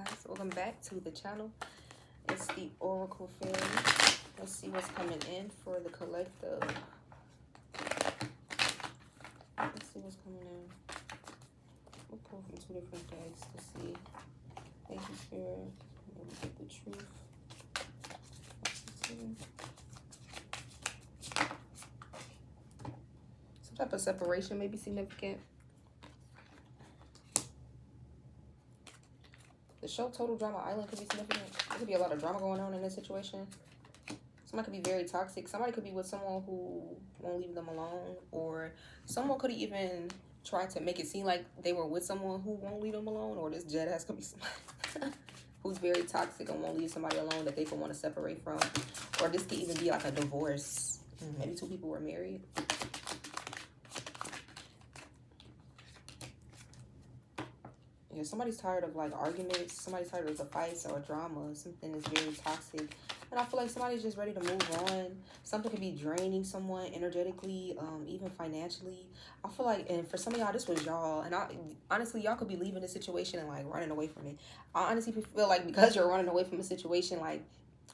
guys, welcome back to the channel. It's the Oracle Fairy. Let's see what's coming in for the collective. Let's see what's coming in. We'll pull from two different decks to see. Thank you, Spirit. Maybe get the truth. Some type of separation may be significant. The show Total Drama Island could be significant. There could be a lot of drama going on in this situation. Somebody could be very toxic. Somebody could be with someone who won't leave them alone. Or someone could even try to make it seem like they were with someone who won't leave them alone. Or this Jedi could be somebody who's very toxic and won't leave somebody alone that they could want to separate from. Or this could even be like a divorce. Maybe two people were married. Yeah, somebody's tired of like arguments. Somebody's tired of the fights or drama. Something is very toxic. And I feel like somebody's just ready to move on. Something could be draining someone energetically, even financially. I feel like, and for some of y'all, this was y'all. And honestly, y'all could be leaving the situation and like running away from it. I honestly feel like because you're running away from a situation, like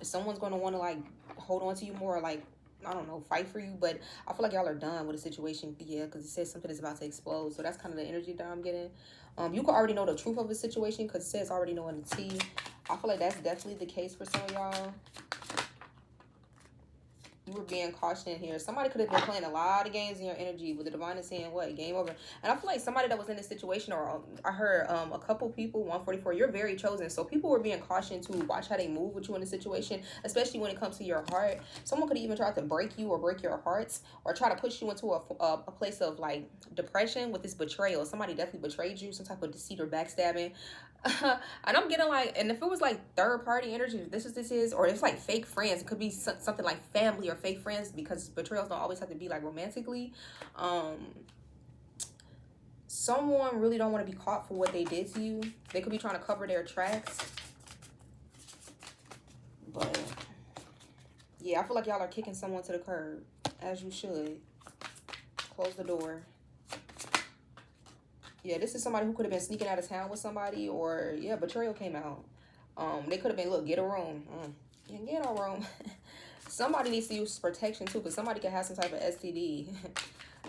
someone's going to want to like hold on to you more, or like, I don't know, fight for you. But I feel like y'all are done with the situation. Yeah, because it says something is about to explode. So that's kind of the energy that I'm getting. You could already know the truth of the situation because it says already knowing the tea. I feel like that's definitely the case for some of y'all. You were being cautioned here. Somebody could have been playing a lot of games in your energy with the divine is saying, what, game over. And I feel like somebody that was in this situation, or I heard a couple people, 144, you're very chosen. So people were being cautioned to watch how they move with you in the situation, especially when it comes to your heart. Someone could even try to break you or break your hearts or try to push you into a place of like depression with this betrayal. Somebody definitely betrayed you, some type of deceit or backstabbing. And I'm getting like, and if it was like third party energy, this is, or it's like fake friends, it could be something like family or fake friends, because betrayals don't always have to be like romantically. Someone really don't want to be caught for what they did to you. They could be trying to cover their tracks. But yeah, I feel like y'all are kicking someone to the curb, as you should. Close the door. Yeah, this is somebody who could have been sneaking out of town with somebody, or yeah, betrayal came out. They could have been, look, get a room. You can get a room. Somebody needs to use protection too, because somebody could have some type of STD.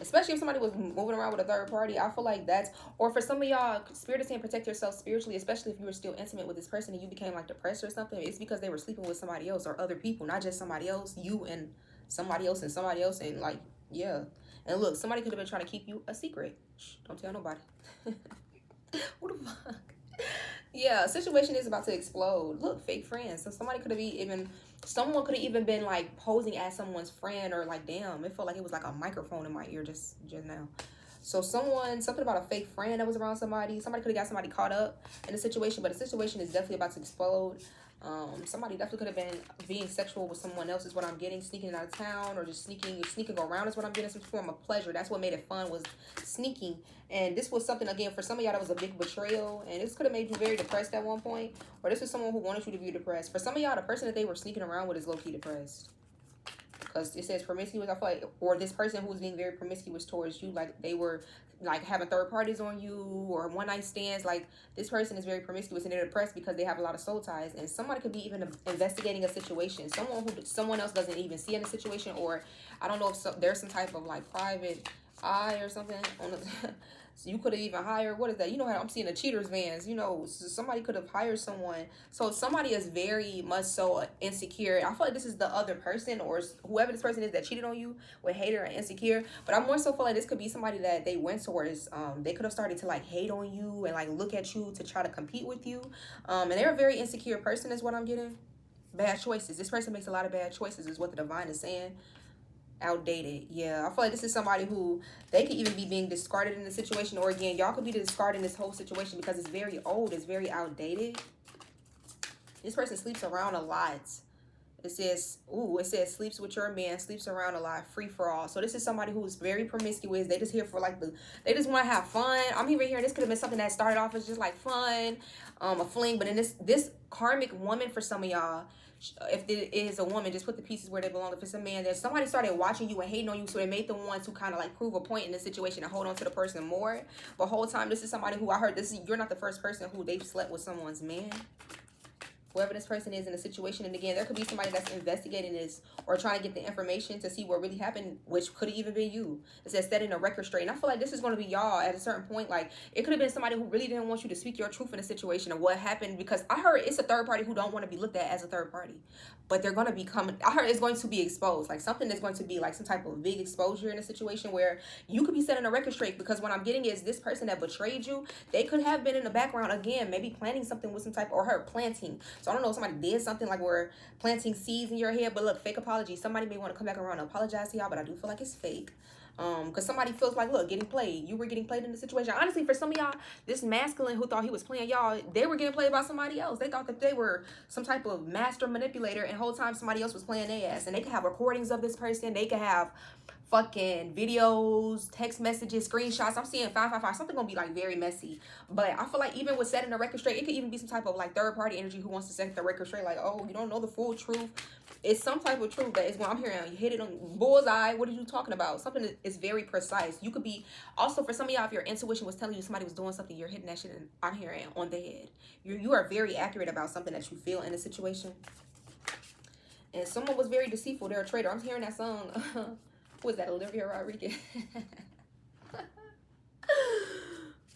Especially if somebody was moving around with a third party. I feel like that's, or for some of y'all, Spirit is saying protect yourself spiritually, especially if you were still intimate with this person and you became like depressed or something. It's because they were sleeping with somebody else or other people, not just somebody else, you and somebody else and somebody else, and like, yeah. And look, somebody could have been trying to keep you a secret. Shh, don't tell nobody. What the fuck? Yeah, situation is about to explode. Look, fake friends. So somebody could have someone could have even been like posing as someone's friend, or like, damn, it felt like it was like a microphone in my ear just now. So something about a fake friend that was around somebody. Somebody could have got somebody caught up in the situation, but the situation is definitely about to explode. Somebody definitely could have been being sexual with someone else is what I'm getting. Sneaking out of town, or just sneaking around is what I'm getting. Some form of pleasure. That's what made it fun, was sneaking. And this was something, again, for some of y'all that was a big betrayal. And this could have made you very depressed at one point. Or this is someone who wanted you to be depressed. For some of y'all, the person that they were sneaking around with is low-key depressed. Because it says promiscuous, I feel like, or this person who was being very promiscuous towards you, like they were like having third parties on you, or one night stands. Like this person is very promiscuous and they're depressed because they have a lot of soul ties. And somebody could be even investigating a situation, someone else doesn't even see in the situation, or I don't know if there's some type of like private eye or something on the so you could have even hired, what is that, you know how I'm seeing the cheaters vans, you know, so somebody could have hired someone. So somebody is very much so insecure. I feel like this is the other person, or whoever this person is that cheated on you, with hater and insecure. But I more so feel like this could be somebody that they went towards. They could have started to like hate on you and like look at you to try to compete with you, and they're a very insecure person is what I'm getting. Bad choices. This person makes a lot of bad choices is what the divine is saying. Outdated. Yeah, I feel like this is somebody who they could even be being discarded in the situation, or again, y'all could be discarding this whole situation because it's very old, it's very outdated. This person sleeps around a lot. It says sleeps with your man, sleeps around a lot, free for all. So this is somebody who's very promiscuous. They just here for like they just want to have fun. I'm even hearing this could have been something that started off as just like fun, a fling, but in this karmic woman for some of y'all, If it is a woman, just put the pieces where they belong. If it's a man, there's somebody started watching you and hating on you, so they made them want to kind of like prove a point in the situation and hold on to the person more. But whole time, this is somebody who I heard this is, you're not the first person who they've slept with someone's man. Whoever this person is in a situation, and again, there could be somebody that's investigating this or trying to get the information to see what really happened, which could have even been you. It says setting a record straight. And I feel like this is going to be y'all at a certain point. Like, it could have been somebody who really didn't want you to speak your truth in a situation of what happened, because I heard it's a third party who don't want to be looked at as a third party. But they're going to be coming. I heard it's going to be exposed. Like, something that's going to be like some type of big exposure in a situation where you could be setting a record straight, because what I'm getting is this person that betrayed you, they could have been in the background, again, maybe planting something with some type, or her planting. So I don't know, somebody did something like we're planting seeds in your head. But look, fake apology. Somebody may want to come back around and apologize to y'all, but I do feel like it's fake. Because somebody feels like, look, getting played. You were getting played in the situation. Honestly, for some of y'all, this masculine who thought he was playing y'all, they were getting played by somebody else. They thought that they were some type of master manipulator, and whole time somebody else was playing their ass. And they could have recordings of this person. They could have fucking videos, text messages, screenshots. I'm seeing 555. Something gonna be like very messy. But I feel like even with setting the record straight, it could even be some type of like third party energy who wants to set the record straight. Like, oh, you don't know the full truth. It's some type of truth that is what I'm hearing. You hit it on bullseye. What are you talking about? Something that is very precise. You could be also, for some of y'all, if your intuition was telling you somebody was doing something, you're hitting that shit in, I'm hearing on the head. You are very accurate about something that you feel in a situation. And someone was very deceitful. They're a traitor. I'm hearing that song. Who is that? Olivia Rodrigo.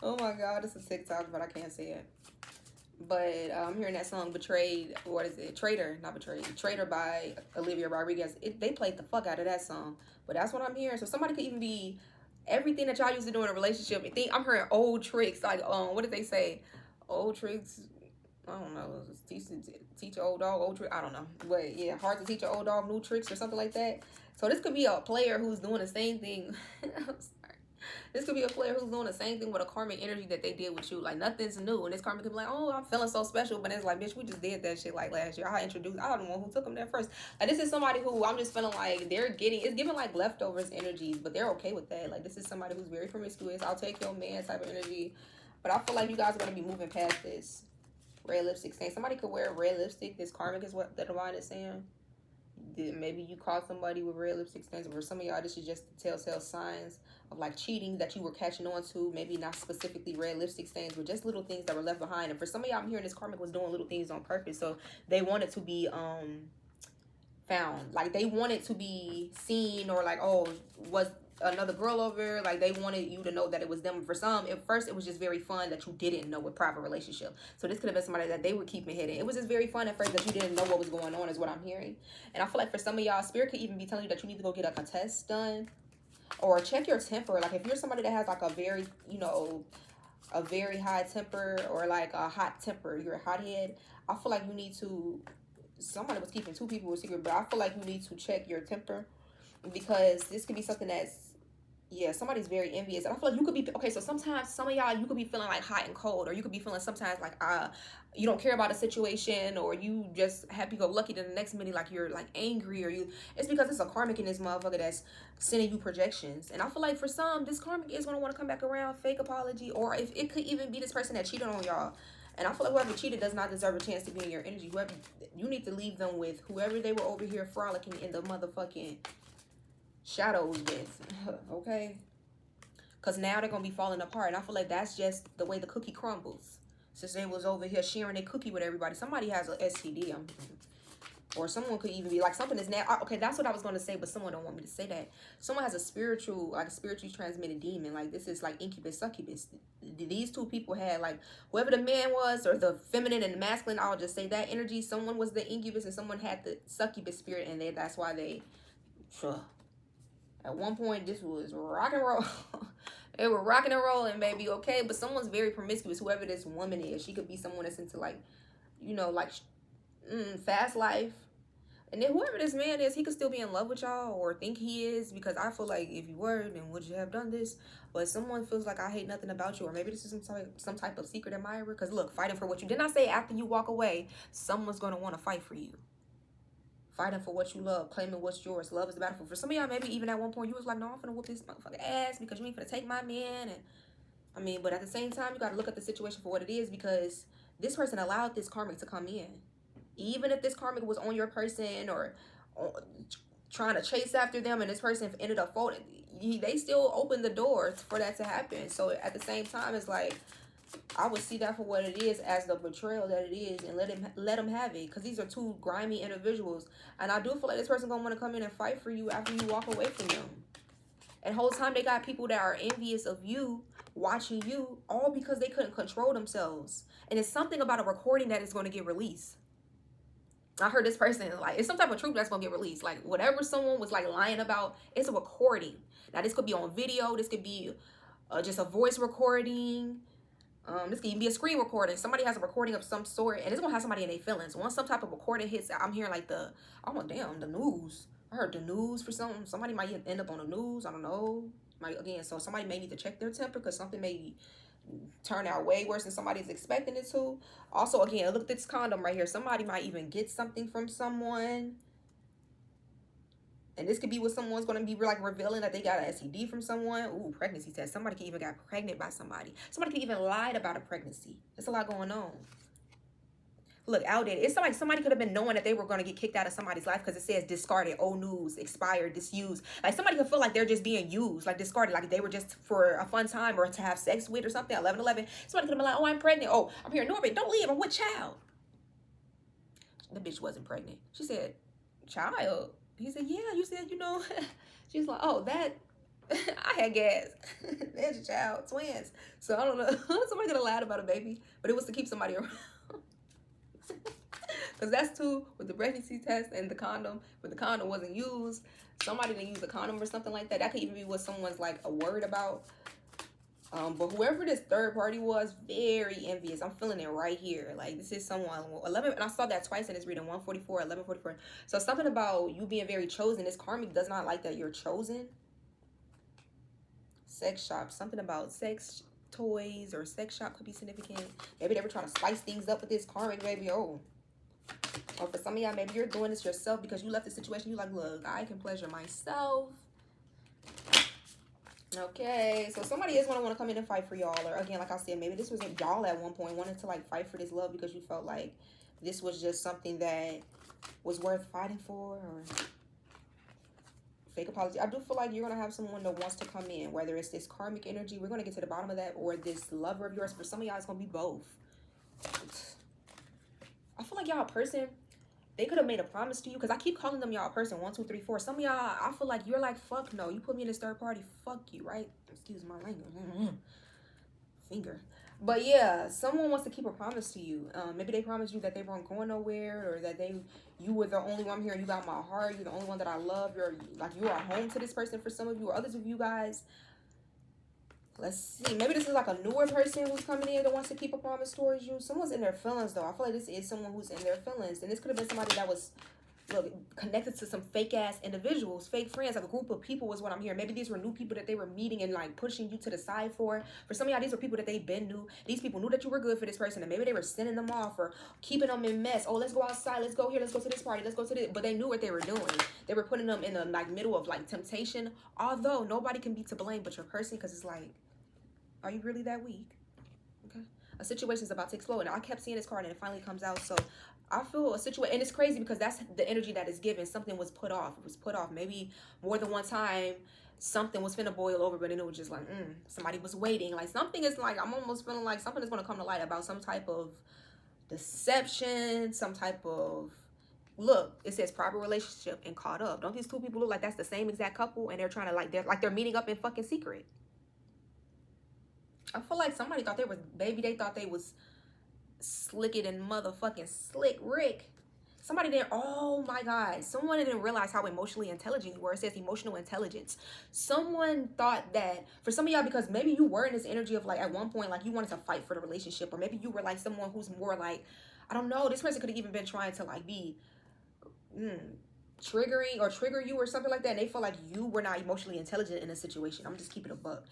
Oh my God, it's a TikTok, but I can't say it. But I'm hearing that song Betrayed. What is it? Traitor, not Betrayed. Traitor by Olivia Rodriguez. They played the fuck out of that song. But that's what I'm hearing. So somebody could even be everything that y'all used to do in a relationship. I'm hearing old tricks. Like, what did they say? Old tricks. I don't know. Teach an old dog old trick. I don't know. But yeah, hard to teach an old dog new tricks or something like that. So this could be a player who's doing the same thing. I'm sorry. This could be a player who's doing the same thing with a karmic energy that they did with you. Like, nothing's new. And this karmic could be like, oh, I'm feeling so special. But it's like, bitch, we just did that shit like last year. I was the one who took them there first. Like, this is somebody who I'm just feeling like it's giving like leftovers energies, but they're okay with that. Like, this is somebody who's very promiscuous. I'll take your man type of energy. But I feel like you guys are going to be moving past this. Red lipstick saying somebody could wear red lipstick. This karmic is what the divine is saying. Maybe you caught somebody with red lipstick stains, or for some of y'all, this is just the telltale signs of like cheating that you were catching on to. Maybe not specifically red lipstick stains, but just little things that were left behind. And for some of y'all, I'm hearing this karmic was doing little things on purpose, so they wanted to be found. Like, they wanted to be seen, or like, oh, was another girl over, like they wanted you to know that it was them. For some, at first it was just very fun that you didn't know a private relationship. So this could have been somebody that they were keeping hidden. It was just very fun at first that you didn't know what was going on, is what I'm hearing. And I feel like for some of y'all, spirit could even be telling you that you need to go get a test done, or check your temper. Like, if you're somebody that has like a very, a very high temper, or like a hot temper, you're a hothead, I feel like you need to, somebody was keeping two people a secret, but I feel like you need to check your temper, because this could be something that's, yeah, somebody's very envious. And I feel like you could be, okay, so sometimes some of y'all, you could be feeling like hot and cold, or you could be feeling sometimes like you don't care about a situation, or you just happy-go-lucky, to the next minute like you're like angry, or it's because it's a karmic in this motherfucker that's sending you projections. And I feel like for some, this karmic is going to want to come back around, fake apology, or if it could even be this person that cheated on y'all. And I feel like whoever cheated does not deserve a chance to be in your energy. Whoever, you need to leave them with whoever they were over here frolicking in the motherfucking shadows with, okay? Because now they're going to be falling apart. And I feel like that's just the way the cookie crumbles. Since they was over here sharing a cookie with everybody. Somebody has an STD. Or someone could even be like, something is now, okay, that's what I was going to say, but someone don't want me to say that. Someone has a spiritually transmitted demon. Like, this is like incubus, succubus. These two people had, like, whoever the man was, or the feminine and the masculine, I'll just say that energy. Someone was the incubus and someone had the succubus spirit, and that's why they, at one point, this was rock and roll. They were rocking and rolling, baby, okay? But someone's very promiscuous, whoever this woman is. She could be someone that's into, like, like, fast life. And then whoever this man is, he could still be in love with y'all, or think he is, because I feel like if you were, then would you have done this? But someone feels like I hate nothing about you, or maybe this is some type of secret admirer. Because look, fighting for what you did not say after you walk away, someone's going to want to fight for you. Fighting for what you love, claiming what's yours. Love is the battlefield. For some of y'all, maybe even at one point, you was like, no, I'm finna whoop this motherfucker ass because you ain't finna take my man. And but at the same time, you got to look at the situation for what it is, because this person allowed this karmic to come in. Even if this karmic was on your person or trying to chase after them and this person ended up folding, they still opened the door for that to happen. So at the same time, it's like, I would see that for what it is, as the betrayal that it is, and let them have it, because these are two grimy individuals, and I do feel like this person gonna want to come in and fight for you after you walk away from them. And whole time they got people that are envious of you, watching you, all because they couldn't control themselves. And it's something about a recording that is going to get released. I heard this person, like, it's some type of truth that's gonna get released. Like, whatever someone was like lying about, it's a recording. Now this could be on video, this could be just a voice recording. This can even be a screen recording. Somebody has a recording of some sort, and it's gonna have somebody in their feelings. Once some type of recording hits, I'm hearing like the news. I heard the news for something. Somebody might end up on the news. I don't know. So somebody may need to check their temper, because something may turn out way worse than somebody's expecting it to. Also, again, look at this condom right here. Somebody might even get something from someone. And this could be what someone's going to be like revealing that they got an STD from someone. Ooh, pregnancy test. Somebody could even got pregnant by somebody. Somebody could even lied about a pregnancy. There's a lot going on. Look, outdated. It's like somebody could have been knowing that they were going to get kicked out of somebody's life because it says discarded, old news, expired, disused. Like somebody could feel like they're just being used, like discarded, like they were just for a fun time or to have sex with or something. 11/11. Somebody could have been like, oh, I'm pregnant. Oh, I'm here. Norbert, don't leave. I'm with child. The bitch wasn't pregnant. She said, child. He said, yeah, you said, She's like, oh, that, I had gas. There's your child, twins. So I don't know. Somebody could have lied about a baby, but it was to keep somebody around. Because that's too, with the pregnancy test and the condom, but the condom wasn't used. Somebody didn't use the condom or something like that. That could even be what someone's like a word about. But whoever this third party was, very envious. I'm feeling it right here. Like, this is someone 11, and I saw that twice in this reading, 144, 1144. So something about you being very chosen. This karmic does not like that you're chosen. Sex shop, something about sex toys or sex shop could be significant. Maybe they were trying to spice things up with this karmic, maybe. Oh, or for some of y'all, maybe you're doing this yourself because you left the situation. You like, look, I can pleasure myself. Okay, so somebody is going to want to come in and fight for y'all. Or again, like I said, maybe this was y'all at one point wanted to like fight for this love because you felt like this was just something that was worth fighting for. Or fake apology. I do feel like you're going to have someone that wants to come in, whether it's this karmic energy, we're going to get to the bottom of that, or this lover of yours. For some of y'all, it's going to be both. I feel like y'all person, they could have made a promise to you, because I keep calling them y'all person, 1, 2, 3, 4. Some of y'all, I feel like you're like, fuck no, you put me in this third party, fuck you, right? Excuse my language. Finger. But yeah, someone wants to keep a promise to you. Maybe they promised you that they weren't going nowhere, or that you were the only one here, and you got my heart, you're the only one that I love, you are home to this person for some of you, or others of you guys. Let's see. Maybe this is like a newer person who's coming in that wants to keep a promise towards you. Someone's in their feelings, though. I feel like this is someone who's in their feelings. And this could have been somebody that was, look, connected to some fake-ass individuals, fake friends, like a group of people is what I'm hearing. Maybe these were new people that they were meeting and, like, pushing you to the side for. For some of y'all, these were people that they've been new. These people knew that you were good for this person, and maybe they were sending them off or keeping them in mess. Oh, let's go outside. Let's go here. Let's go to this party. Let's go to this. But they knew what they were doing. They were putting them in the, like, middle of, like, temptation. Although nobody can be to blame but your person, because it's like, are you really that weak? Okay. A situation is about to explode. And I kept seeing this card and it finally comes out. So I feel a situation, and it's crazy because that's the energy that is given. Something was put off. It was put off. Maybe more than one time, something was finna boil over, but then it was just like, somebody was waiting. Like something is like, I'm almost feeling like something is going to come to light about some type of deception, some type of, look, it says proper relationship and caught up. Don't these two people look like that's the same exact couple, and they're trying to they're meeting up in fucking secret? I feel like somebody thought they thought they was slicker than motherfucking Slick Rick. Somebody didn't, oh my God. Someone didn't realize how emotionally intelligent you were. It says emotional intelligence. Someone thought that, for some of y'all, because maybe you were in this energy of like, at one point, like you wanted to fight for the relationship. Or maybe you were like someone who's more like, I don't know, this person could have even been trying to like be triggering or trigger you or something like that. And they felt like you were not emotionally intelligent in a situation. I'm just keeping it a buck.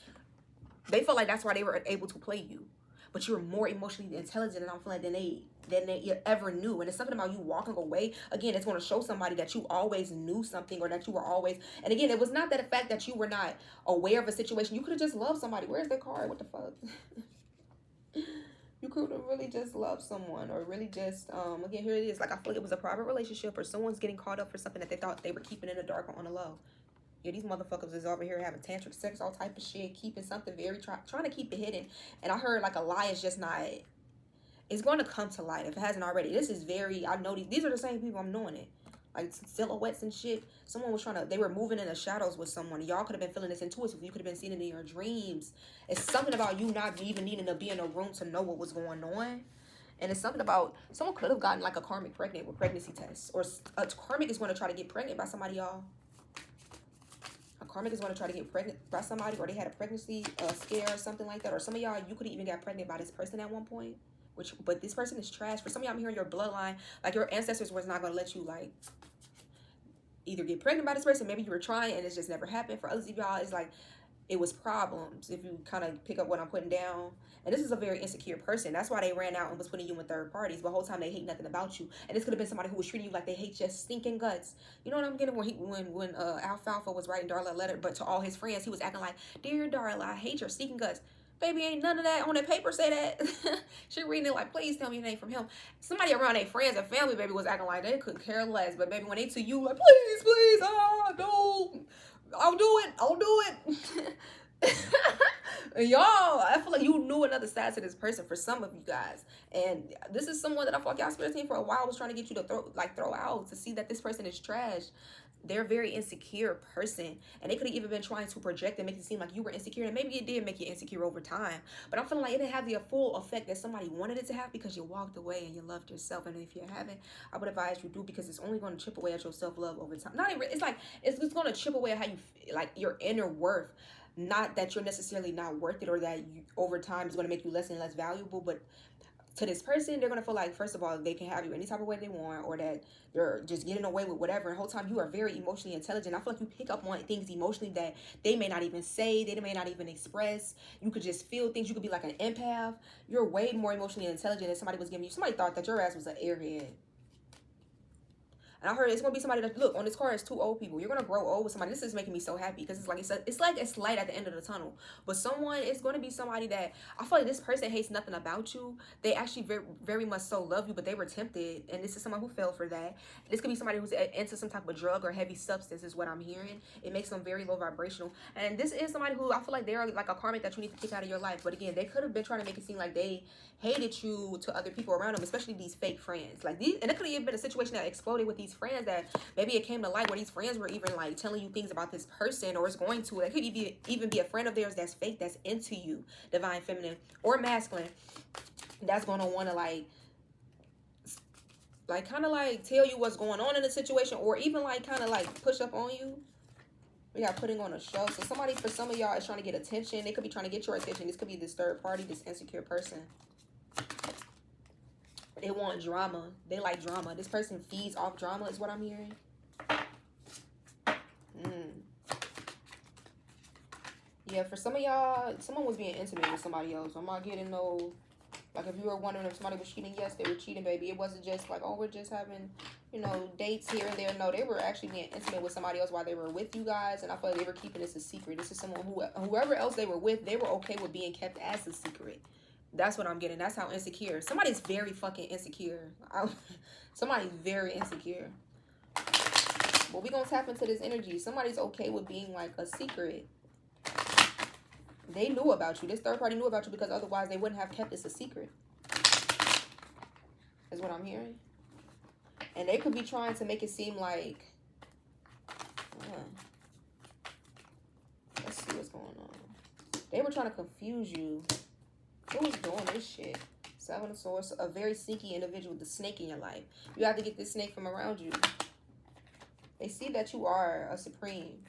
They felt like that's why they were able to play you. But you're more emotionally intelligent, and I'm feeling than they ever knew. And it's something about you walking away. Again, it's going to show somebody that you always knew something, or that you were always. And again, it was not that the fact that you were not aware of a situation. You could have just loved somebody. Where's the card? What the fuck? You could grew to really just love someone, or really just, again, here it is. Like, I feel like it was a private relationship, or someone's getting caught up for something that they thought they were keeping in the dark or on the low. Yeah, these motherfuckers is over here having tantric sex, all type of shit, keeping something very, trying to keep it hidden. And I heard, like, a lie is just not, it's going to come to light if it hasn't already. This is very, I know these are the same people I'm knowing it. Like, silhouettes and shit. Someone was trying to, they were moving in the shadows with someone. Y'all could have been feeling this intuitive. You could have been seeing it in your dreams. It's something about you not even needing to be in a room to know what was going on. And it's something about, someone could have gotten, like, a karmic pregnant with pregnancy tests. Or a karmic is going to try to get pregnant by somebody, y'all. A karmic is going to try to get pregnant by somebody, or they had a pregnancy scare or something like that. Or some of y'all, you could have even got pregnant by this person at one point. But this person is trash. For some of y'all, I'm hearing your bloodline, like, your ancestors was not going to let you, like, either get pregnant by this person. Maybe you were trying and it's just never happened. For others of y'all, it's like, it was problems, if you kind of pick up what I'm putting down. And this is a very insecure person. That's why they ran out and was putting you in third parties. But the whole time they hate nothing about you. And this could have been somebody who was treating you like they hate your stinking guts. You know what I'm getting? When Alfalfa was writing Darla a letter, but to all his friends, he was acting like, "Dear Darla, I hate your stinking guts." Baby, ain't none of that on that paper say that. She reading it like, please tell me your name from him. Somebody around their friends and family, baby, was acting like they couldn't care less. But baby, when they to you, like, please, don't. I'll do it. And y'all, I feel like you knew another side to this person for some of you guys. And this is someone that I feel like y'all spirit team for a while was trying to get you to throw out, to see that this person is trash. They're a very insecure person, and they could have even been trying to project and make it seem like you were insecure, and maybe it did make you insecure over time, but I'm feeling like it didn't have the full effect that somebody wanted it to have, because you walked away and you loved yourself. And if you haven't, I would advise you do, because it's only going to chip away at your self-love over time. Not even, it's like it's going to chip away at how you feel, like your inner worth. Not that you're necessarily not worth it, or that you, over time, is going to make you less and less valuable, but to this person, they're going to feel like, first of all, they can have you any type of way they want, or that they're just getting away with whatever. And the whole time, you are very emotionally intelligent. I feel like you pick up on things emotionally that they may not even say, they may not even express. You could just feel things. You could be like an empath. You're way more emotionally intelligent than somebody was giving you. Somebody thought that your ass was an airhead. And I heard it's going to be somebody that, look, on this card, it's 2 old people. You're going to grow old with somebody. This is making me so happy, because it's like it's light at the end of the tunnel. But someone is going to be somebody that, I feel like this person hates nothing about you. They actually very, very much so love you, but they were tempted. And this is someone who fell for that. This could be somebody who's into some type of drug or heavy substance, is what I'm hearing. It makes them very low vibrational. And this is somebody who I feel like they're like a karmic that you need to kick out of your life. But again, they could have been trying to make it seem like they hated you to other people around them, especially these fake friends. Like these, and it could have even been a situation that exploded with these friends, that maybe it came to light where these friends were even like telling you things about this person, or is going to. It could even be a friend of theirs that's fake, that's into you, divine feminine or masculine, that's going to want to like kind of like tell you what's going on in the situation, or even like kind of like push up on you. We got putting on a show. So somebody, for some of y'all, is trying to get attention. They could be trying to get your attention. This could be this third party, this insecure person. They want drama. They like drama. This person feeds off drama, is what I'm hearing. Yeah, for some of y'all, someone was being intimate with somebody else. I'm not getting no, like, if you were wondering if somebody was cheating, yes, they were cheating, baby. It wasn't just like, oh, we're just having, you know, dates here and there. No, they were actually being intimate with somebody else while they were with you guys. And I feel like they were keeping this a secret. This is someone whoever else they were with, they were okay with being kept as a secret. That's what I'm getting. That's how insecure. Somebody's very fucking insecure. Somebody's very insecure. But we're going to tap into this energy. Somebody's okay with being like a secret. They knew about you. This third party knew about you, because otherwise they wouldn't have kept this a secret. Is what I'm hearing. And they could be trying to make it seem like... let's see what's going on. They were trying to confuse you. Who was doing this shit? 7 of Swords. A very sneaky individual with the snake in your life. You have to get this snake from around you. They see that you are a supreme.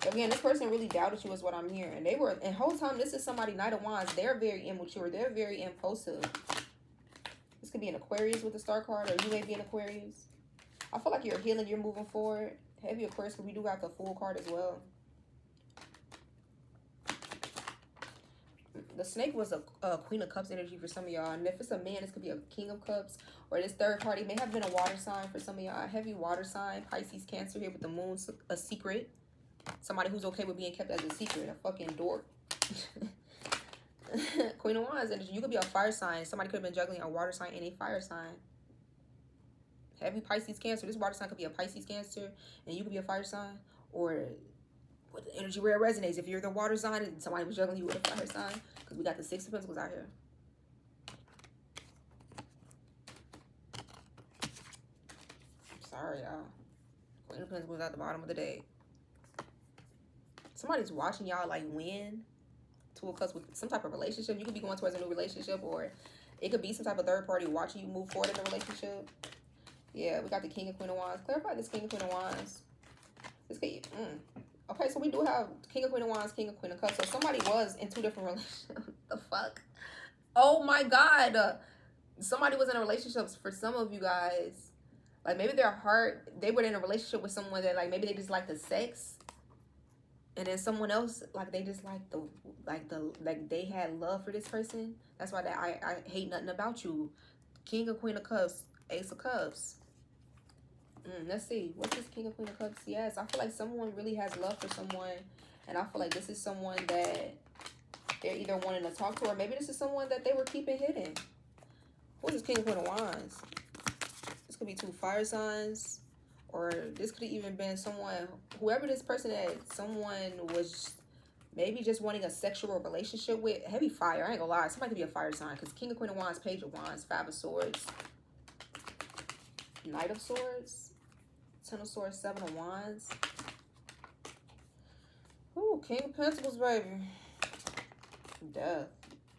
So again, this person really doubted you, is what I'm hearing. They were, and whole time, this is somebody, Knight of Wands. They're very immature. They're very impulsive. This could be an Aquarius with the Star card, or you may be an Aquarius. I feel like you're healing. You're moving forward. Heavy Aquarius, because we do have the Fool card as well. The snake was a Queen of Cups energy for some of y'all. And if it's a man, this could be a King of Cups. Or this third party may have been a water sign for some of y'all. A heavy water sign. Pisces, Cancer here with the moon. A secret. Somebody who's okay with being kept as a secret. A fucking dork. Queen of Wands energy. You could be a fire sign. Somebody could have been juggling a water sign and a fire sign. Heavy Pisces, Cancer. This water sign could be a Pisces, Cancer, and you could be a fire sign. Or with the energy where it resonates. If you're the water sign and somebody was juggling you with a fire sign. Because we got the Six of Pentacles out here. Sorry, y'all. Queen of Pentacles at the bottom of the deck. Somebody's watching y'all like win. Two of Cups with some type of relationship. You could be going towards a new relationship, or it could be some type of third party watching you move forward in a relationship. Yeah, we got the King and Queen of Wands. Clarify this King and Queen of Wands. This could, okay, so we do have King and Queen of Wands, King and Queen of Cups. So somebody was in two different relationships. The fuck? Oh my God. Somebody was in a relationship for some of you guys. Like maybe their heart, they were in a relationship with someone that like maybe they just like the sex. And then someone else, like they just like they had love for this person. That's why that I hate nothing about you. King of Queen of Cups, Ace of Cups. Let's see. What's this King of Queen of Cups? Yes, I feel like someone really has love for someone. And I feel like this is someone that they're either wanting to talk to, or maybe this is someone that they were keeping hidden. What's this King of Queen of Wands? This could be two fire signs. Or this could have even been someone, whoever this person is, someone was maybe just wanting a sexual relationship with. Heavy fire. I ain't gonna lie. Somebody could be a fire sign. Because King of Queen of Wands, Page of Wands, Five of Swords, Knight of Swords, Ten of Swords, Seven of Wands. Ooh, King of Pentacles, baby. Death.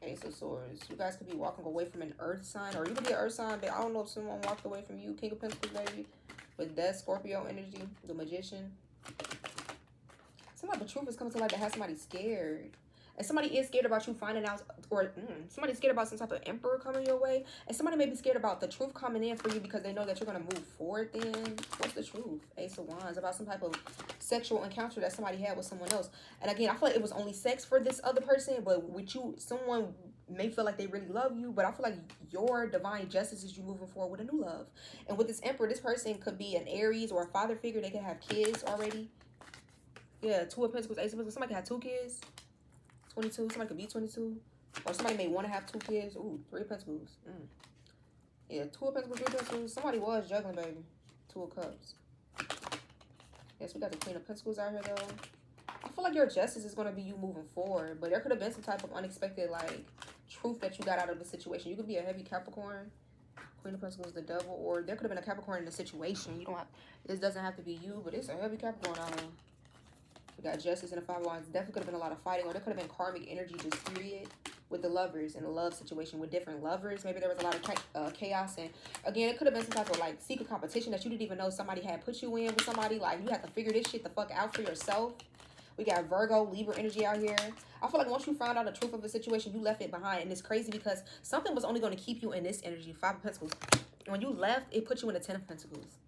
Ace of Swords. You guys could be walking away from an earth sign. Or you could be an earth sign, but I don't know if someone walked away from you. King of Pentacles, baby. With Death, Scorpio energy, the Magician. Some type of truth is coming to light that has somebody scared. And somebody is scared about you finding out, or somebody's scared about some type of emperor coming your way. And somebody may be scared about the truth coming in for you because they know that you're going to move forward then. What's the truth? Ace of Wands. About some type of sexual encounter that somebody had with someone else. And again, I feel like it was only sex for this other person. But with you, someone may feel like they really love you. But I feel like your divine justice is you moving forward with a new love. And with this emperor, this person could be an Aries or a father figure. They could have kids already. Yeah, Two of Pentacles, Ace of Pentacles. Somebody could have 2 kids. 22. Somebody could be 22. Or somebody may want to have 2 kids. Ooh, 3 of Pentacles. Yeah, 2 of Pentacles, 3 of Pentacles. Somebody was juggling, baby. 2 of Cups. Yes, we got the Queen of Pentacles out here, though. I feel like your justice is going to be you moving forward. But there could have been some type of unexpected, like, truth that you got out of the situation. You could be a heavy Capricorn. Queen of Pentacles, the Devil. Or there could have been a Capricorn in the situation. You don't have, this doesn't have to be you, but it's a heavy Capricorn out here. We got Justice and the Five of Wands. Definitely could have been a lot of fighting, or there could have been karmic energy just period with the lovers in a love situation with different lovers. Maybe there was a lot of chaos, and again, it could have been some type of like secret competition that you didn't even know somebody had put you in with somebody. Like you had to figure this shit the fuck out for yourself. We got Virgo, Libra energy out here. I feel like once you found out the truth of the situation, you left it behind, and it's crazy because something was only going to keep you in this energy. 5 of Pentacles. When you left, it put you in the 10 of Pentacles.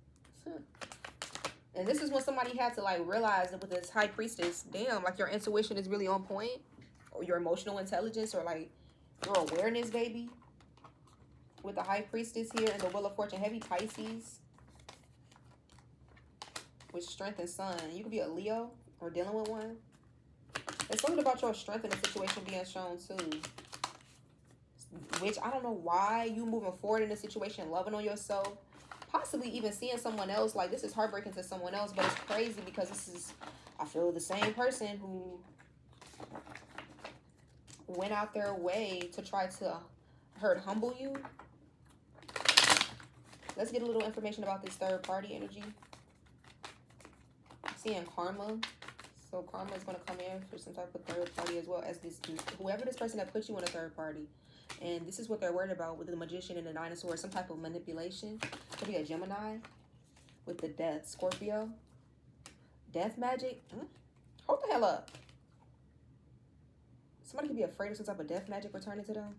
And this is when somebody had to like realize that with this High Priestess, damn, like your intuition is really on point, or your emotional intelligence, or like your awareness, baby. With the High Priestess here and the Wheel of Fortune, heavy Pisces with Strength and Sun. You could be a Leo or dealing with one. There's something about your strength in the situation being shown too. Which I don't know why you moving forward in the situation, loving on yourself. Possibly even seeing someone else. Like, this is heartbreaking to someone else. But it's crazy because this is, I feel, the same person who went out their way to try to humble you. Let's get a little information about this third party energy. I'm seeing karma. So karma is going to come in for some type of third party as well as this, whoever this person that put you in a third party. And this is what they're worried about with the Magician and the Dinosaur. Some type of manipulation. Could be a Gemini with the Death. Scorpio. Death magic. Hold the hell up. Somebody could be afraid of some type of death magic returning to them.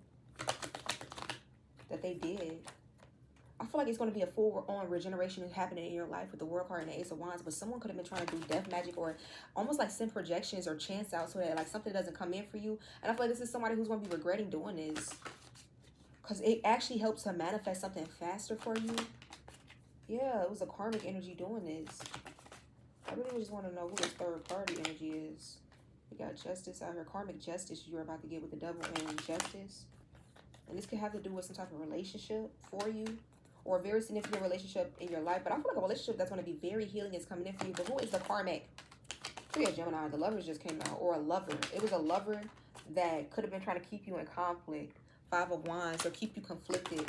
That they did. I feel like it's going to be a full-on regeneration happening in your life with the World card and the Ace of Wands. But someone could have been trying to do death magic or almost like send projections or chance out so that like something doesn't come in for you. And I feel like this is somebody who's going to be regretting doing this. Because it actually helps to manifest something faster for you. Yeah, it was a karmic energy doing this. I really just want to know who this third party energy is. We got justice out here. Karmic justice you're about to get with the devil and justice. And this could have to do with some type of relationship for you. Or a very significant relationship in your life. But I feel like a relationship that's going to be very healing is coming in for you. But who is the karmic? Could be a Gemini. The lovers just came out. Or a lover. It was a lover that could have been trying to keep you in conflict. 5 of Wands. Or keep you conflicted.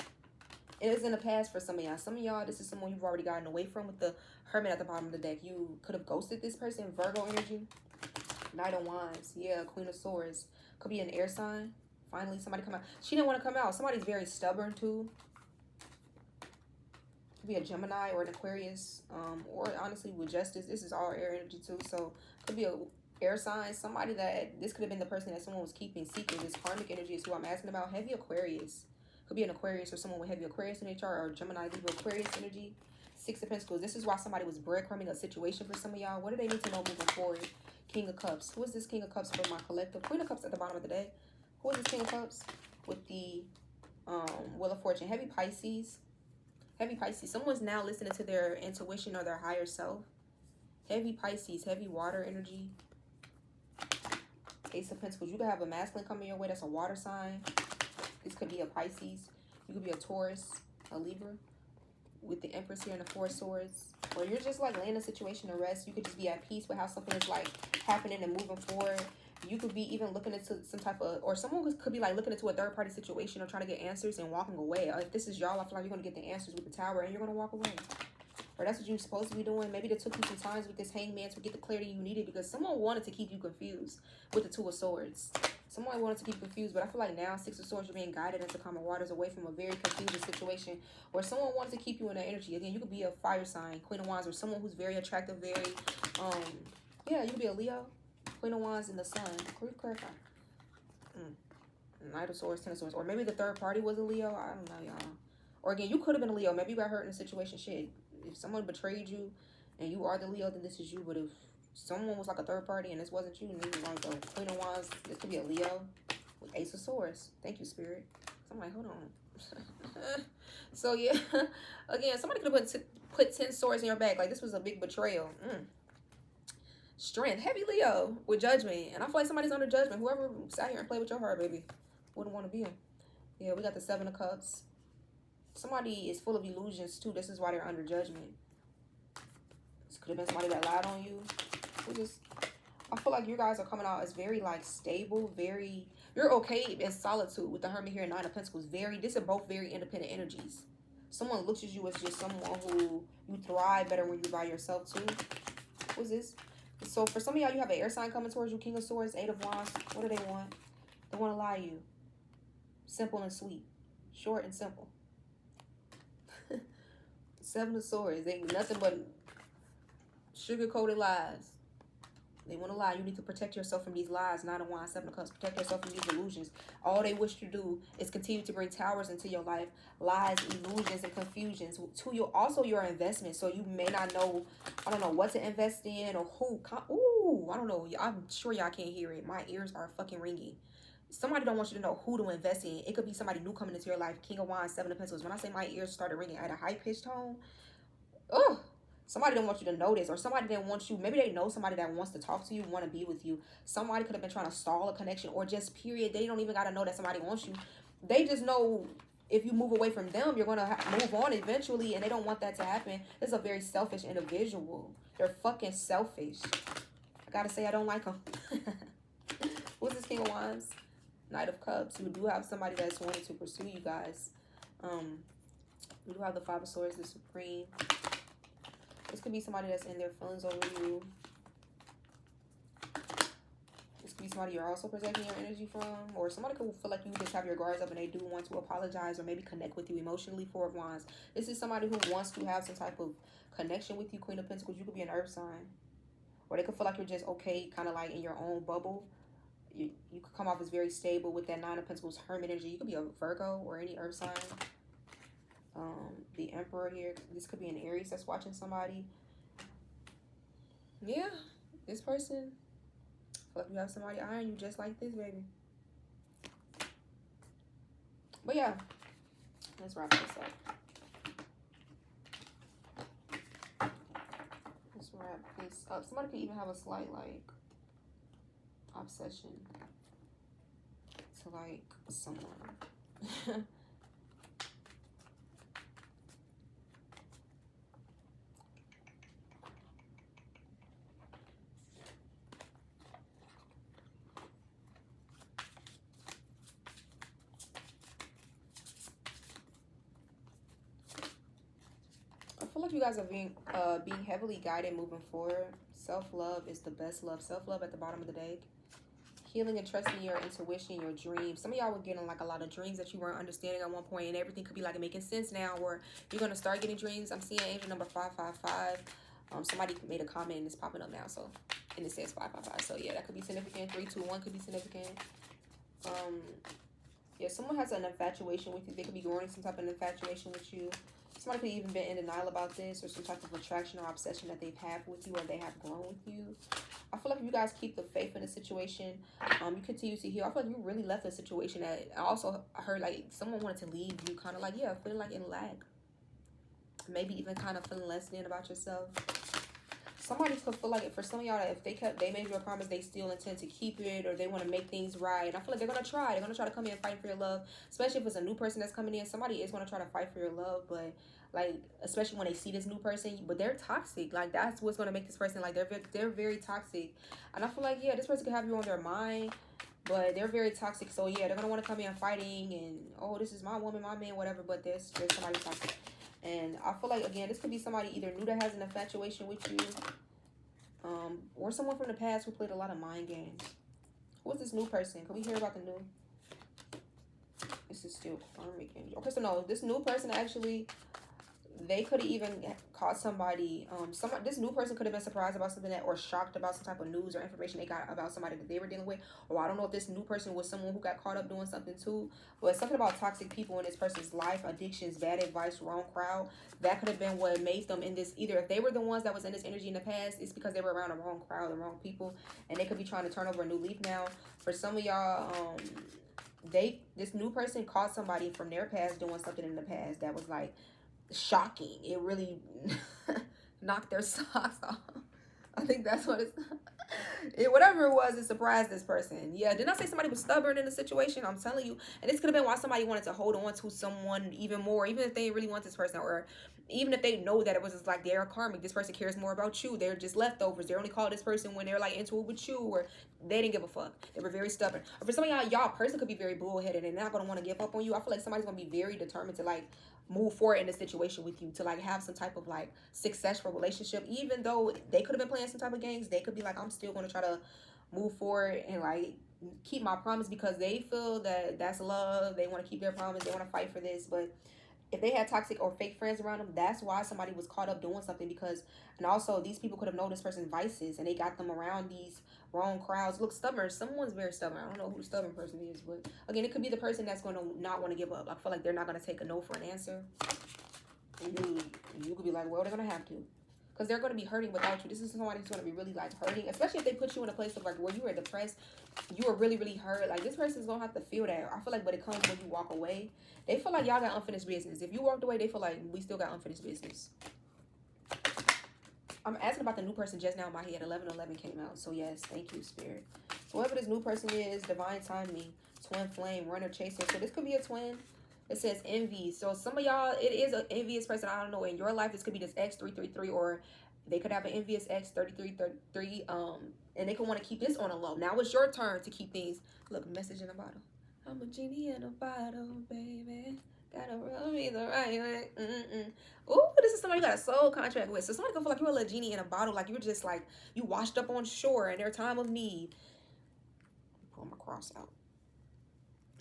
It is in the past for some of y'all. Some of y'all, this is someone you've already gotten away from with the Hermit at the bottom of the deck. You could have ghosted this person. Virgo energy. Knight of Wands. Yeah, Queen of Swords. Could be an air sign. Finally, somebody come out. She didn't want to come out. Somebody's very stubborn, too. Could be a Gemini or an Aquarius. Or, honestly, with Justice, this is all air energy, too. So, could be a air sign. Somebody that... This could have been the person that someone was keeping secret. This karmic energy is who I'm asking about. Heavy Aquarius. Could be an Aquarius or someone with heavy Aquarius in their chart, or Gemini, Libra, Aquarius energy. 6 of Pentacles. This is why somebody was breadcrumbing a situation for some of y'all. What do they need to know moving forward? King of Cups. Who is this King of Cups for my collective? Queen of Cups at the bottom of the day. Who is this King of Cups? With the Wheel of Fortune. Heavy Pisces. Heavy Pisces. Someone's now listening to their intuition or their higher self. Heavy Pisces. Heavy water energy. Ace of Pentacles. You could have a masculine coming your way. That's a water sign. This could be a Pisces. You could be a Taurus, a Libra, with the Empress here and the 4 of Swords. Or you're just like laying a situation to rest. You could just be at peace with how something is like happening and moving forward. You could be even looking into some type of, or someone could be like looking into a third party situation or trying to get answers and walking away. If this is y'all, I feel like you're going to get the answers with the Tower and you're going to walk away. Or that's what you're supposed to be doing. Maybe it took you some time with this Hangman to get the clarity you needed because someone wanted to keep you confused with the 2 of Swords. Someone wanted to keep you confused, but I feel like now 6 of Swords, you're being guided into calmer waters away from a very confusing situation where someone wanted to keep you in that energy. Again, you could be a fire sign, Queen of Wands, or someone who's very attractive, very, yeah, you could be a Leo, Queen of Wands, and the Sun. Clarify. Knight of Swords, 10 of Swords. Or maybe the third party was a Leo. I don't know, y'all. Or again, you could have been a Leo. Maybe you got hurt in a situation. Shit. If someone betrayed you and you are the Leo, then this is you. But if someone was like a third party and this wasn't you, and you were like the Queen of Wands, this could be a Leo with Ace of Swords. Thank you, Spirit. So I'm like, hold on. So yeah, again, somebody could have put 10 swords in your back. Like this was a big betrayal. Strength, heavy Leo with Judgment. And I feel like somebody's under judgment. Whoever sat here and played with your heart, baby, wouldn't want to be in. Yeah, we got the 7 of Cups. Somebody is full of illusions too. This is why they're under judgment. This could have been somebody that lied on you. I feel like you guys are coming out as very like stable, very, you're okay in solitude with the Hermit here and 9 of Pentacles. These are both very independent energies. Someone looks at you as just someone who you thrive better when you're by yourself too. What's this? So for some of y'all, you have an air sign coming towards you. King of Swords, 8 of Wands. What do they want? They want to lie to you. Simple and sweet. Short and simple. 7 of Swords. They nothing but sugar-coated lies. They want to lie. You need to protect yourself from these lies. 9 of Wands, 7 of Cups. Protect yourself from these illusions. All they wish to do is continue to bring towers into your life. Lies, illusions, and confusions. To your investment. So you may not know, I don't know what to invest in or who. Ooh, I don't know. I'm sure y'all can't hear it. My ears are fucking ringing. Somebody don't want you to know who to invest in. It could be somebody new coming into your life. King of Wands, 7 of Pentacles. When I say my ears started ringing at a high-pitched tone, oh, somebody didn't want you to know this, or somebody didn't want you. Maybe they know somebody that wants to talk to you, want to be with you. Somebody could have been trying to stall a connection, or just period. They don't even got to know that somebody wants you. They just know if you move away from them, you're going to move on eventually, and they don't want that to happen. This is a very selfish individual. They're fucking selfish. I got to say, I don't like them. Who's this King of Wands? Knight of Cups. You do have somebody that's wanting to pursue you guys. We do have the 5 of Swords, the Supreme. This could be somebody that's in their feelings over you. This could be somebody you're also protecting your energy from. Or somebody could feel like you just have your guards up and they do want to apologize or maybe connect with you emotionally. 4 of Wands. This is somebody who wants to have some type of connection with you. Queen of Pentacles. You could be an earth sign. Or they could feel like you're just okay, kind of like in your own bubble. You could come off as very stable with that 9 of Pentacles Hermit energy. You could be a Virgo or any earth sign. The Emperor here. This could be an Aries that's watching somebody. Yeah. This person. I feel like you have somebody eyeing you just like this, baby. But yeah. Let's wrap this up. Let's wrap this up. Somebody could even have a slight like... obsession to like someone. I feel like you guys are being heavily guided moving forward. Self-love is the best love. Self-love at the bottom of the deck. Healing and trusting your intuition, your dreams. Some of y'all were getting like a lot of dreams that you weren't understanding at one point, and everything could be like making sense now, or you're going to start getting dreams. I'm seeing angel number 555. Somebody made a comment and it's popping up now, so, and it says 555. So yeah, that could be significant. 321 could be significant. Yeah, someone has an infatuation with you. They could be growing some type of infatuation with you. Somebody could even be in denial about this, or some type of attraction or obsession that they've had with you, or they have grown with you. I feel like if you guys keep the faith in the situation, you continue to heal. I feel like you really left the situation. That I also heard like someone wanted to leave you, kind of like, yeah, feeling like in lag. Maybe even kind of feeling less than about yourself. Somebody could feel like, for some of y'all, that if they made you a promise, they still intend to keep it, or they want to make things right. And I feel like they're going to try. They're going to try to come in and fight for your love, especially if it's a new person that's coming in. Somebody is going to try to fight for your love, but like, especially when they see this new person, but they're toxic. Like, that's what's going to make this person, like, they're very toxic. And I feel like, yeah, this person could have you on their mind, but they're very toxic. So yeah, they're going to want to come in fighting and, oh, this is my woman, my man, whatever, but there's somebody toxic. And I feel like, again, this could be somebody either new that has an infatuation with you, or someone from the past who played a lot of mind games. Who is this new person? Can we hear about the new? This is still karmic energy. Okay, so no, this new person actually, they could have even caught somebody. This new person could have been surprised about something or shocked about some type of news or information they got about somebody that they were dealing with. Or I don't know if this new person was someone who got caught up doing something too. But something about toxic people in this person's life, addictions, bad advice, wrong crowd. That could have been what made them in this. Either if they were the ones that was in this energy in the past, it's because they were around the wrong crowd, the wrong people, and they could be trying to turn over a new leaf now. For some of y'all, this new person caught somebody from their past doing something in the past that was like shocking. It really knocked their socks off. I think that's what whatever it was, it surprised this person. Yeah, didn't I say somebody was stubborn in the situation? I'm telling you. And this could have been why somebody wanted to hold on to someone even more, even if they really want this person, or even if they know that it was just like they're karmic. This person cares more about you. They're just leftovers. They only call this person when they're like into it with you, or they didn't give a fuck. They were very stubborn. Or for some of y'all person could be very bullheaded and not going to want to give up on you. I feel like somebody's going to be very determined to like move forward in the situation with you, to like have some type of like successful relationship. Even though they could have been playing some type of games, they could be like, I'm still going to try to move forward and like keep my promise, because they feel that that's love. They want to keep their promise. They want to fight for this. But if they had toxic or fake friends around them, that's why somebody was caught up doing something. Because, and also these people could have known this person's vices and they got them around these wrong crowds. Look, stubborn. Someone's very stubborn. I don't know who the stubborn person is, but again, it could be the person that's going to not want to give up. I feel like they're not going to take a no for an answer. And you could be like, well, they're going to have to. Because they're going to be hurting without you. This is somebody who's going to be really like hurting, especially if they put you in a place of like where you were depressed, you were really, really hurt. Like, this person's going to have to feel that. I feel like, but it comes when you walk away. They feel like y'all got unfinished business. If you walked away, they feel like we still got unfinished business. I'm asking about the new person just now in my head. 1111 came out. So yes, thank you, Spirit. So whoever this new person is, divine timing, twin flame, runner, chaser. So this could be a twin. It says envy. So some of y'all, it is an envious person. I don't know. In your life, this could be this X333, or they could have an envious X3333. And they could want to keep this on a low. Now it's your turn to keep things. Look, message in a bottle. I'm a genie in a bottle, baby. Gotta rub me the right way. Ooh, this is somebody you got a soul contract with. So somebody can feel like you're a little genie in a bottle, like you're just like you washed up on shore in their time of need. Pull my cross out.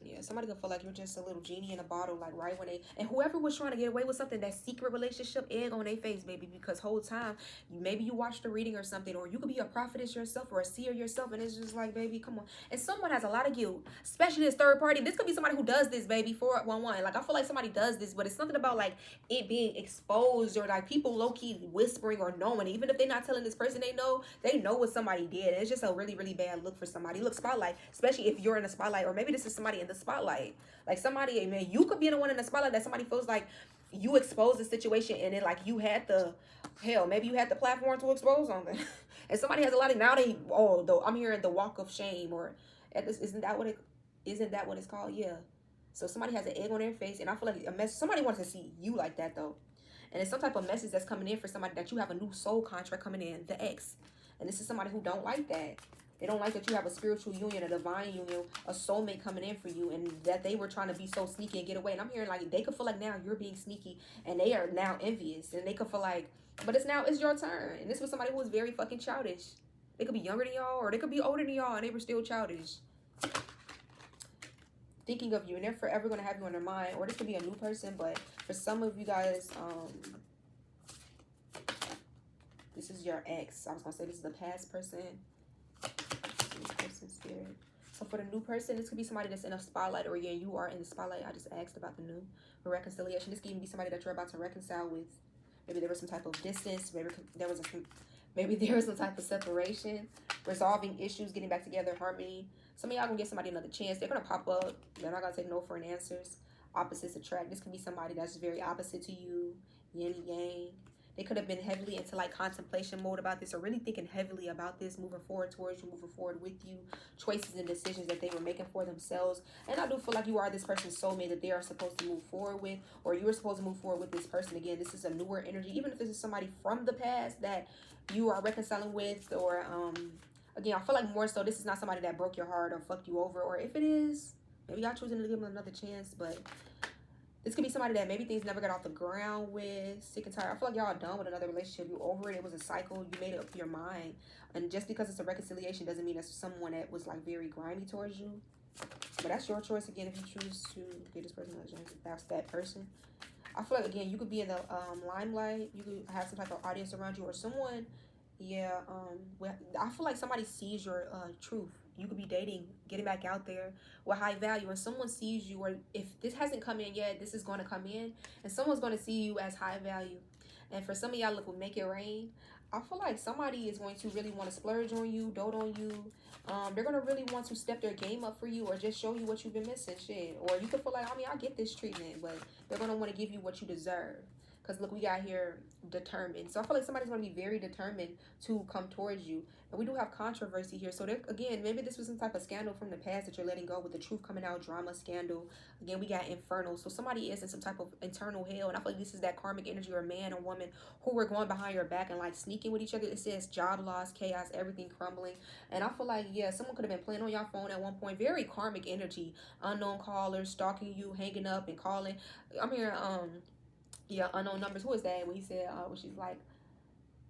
Yeah, somebody can feel like you're just a little genie in a bottle, like right when they, and whoever was trying to get away with something, that secret relationship, egg on their face, baby, because whole time, maybe you watched a reading or something, or you could be a prophetess yourself or a seer yourself, and it's just like, baby, come on. And someone has a lot of guilt, especially this third party. This could be somebody who does this, baby, 411. Like, I feel like somebody does this, but it's something about like it being exposed, or like people low-key whispering or knowing, even if they're not telling this person they know what somebody did. And it's just a really, really bad look for somebody. Look, spotlight, especially if you're in the spotlight, or maybe this is somebody in the spotlight. Like somebody, man, you could be the one in the spotlight that somebody feels like you exposed the situation, and then like you had the hell, maybe you had the platform to expose something. And somebody has a lot of, now they, oh, though I'm hearing the walk of shame, or at this, isn't that what it's called? Yeah. So somebody has an egg on their face, and I feel like a mess. Somebody wants to see you like that though, and it's some type of message that's coming in for somebody, that you have a new soul contract coming in, the ex, and this is somebody who don't like that. They don't like that you have a spiritual union, a divine union, a soulmate coming in for you, and that they were trying to be so sneaky and get away. And I'm hearing like they could feel like now you're being sneaky, and they are now envious, and they could feel like, but it's your turn. And this was somebody who was very fucking childish. They could be younger than y'all, or they could be older than y'all, and they were still childish, thinking of you, and they're forever gonna have you on their mind. Or this could be a new person, but for some of you guys, this is your ex. I was gonna say this is the past person. Spirit. So for the new person, this could be somebody that's in a spotlight, or again, you are in the spotlight. I just asked about the new, for reconciliation. This could even be somebody that you're about to reconcile with. Maybe there was some type of distance. Maybe there was some type of separation, resolving issues, getting back together, harmony. Some of y'all gonna give somebody another chance. They're gonna pop up. They're not gonna take no for an answers. Opposites attract. This could be somebody that's very opposite to you, yin and yang. They could have been heavily into like contemplation mode about this, or really thinking heavily about this, moving forward towards you, moving forward with you, choices and decisions that they were making for themselves. And I do feel like you are this person's soulmate that they are supposed to move forward with, or you are supposed to move forward with this person. Again, this is a newer energy, even if this is somebody from the past that you are reconciling with, or again, I feel like more so this is not somebody that broke your heart or fucked you over, or if it is, maybe y'all choosing to give them another chance. But this could be somebody that maybe things never got off the ground with, sick and tired. I feel like y'all are done with another relationship. You over it. It was a cycle. You made it up your mind. And just because it's a reconciliation doesn't mean it's someone that was like very grimy towards you. But that's your choice again if you choose to give this person another chance. That's that person. I feel like again you could be in the limelight. You could have some type of audience around you, or someone. Yeah. I feel like somebody sees your truth. You could be dating, getting back out there with high value, and someone sees you, or if this hasn't come in yet, this is going to come in, and someone's going to see you as high value. And for some of y'all, look, will make it rain. I feel like somebody is going to really want to splurge on you, dote on you. They're going to really want to step their game up for you, or just show you what you've been missing, shit. Or you could feel like, I mean, I get this treatment, but they're going to want to give you what you deserve. Because look, we got here determined. So I feel like somebody's going to be very determined to come towards you. And we do have controversy here. So there, again, maybe this was some type of scandal from the past that you're letting go, with the truth coming out, drama, scandal. Again, we got infernal. So somebody is in some type of internal hell. And I feel like this is that karmic energy, or a man or woman who were going behind your back and like sneaking with each other. It says job loss, chaos, everything crumbling. And I feel like, yeah, someone could have been playing on your phone at one point. Very karmic energy. Unknown callers, stalking you, hanging up and calling. I'm hearing, yeah, unknown numbers. Who is that? When he said, when she's like,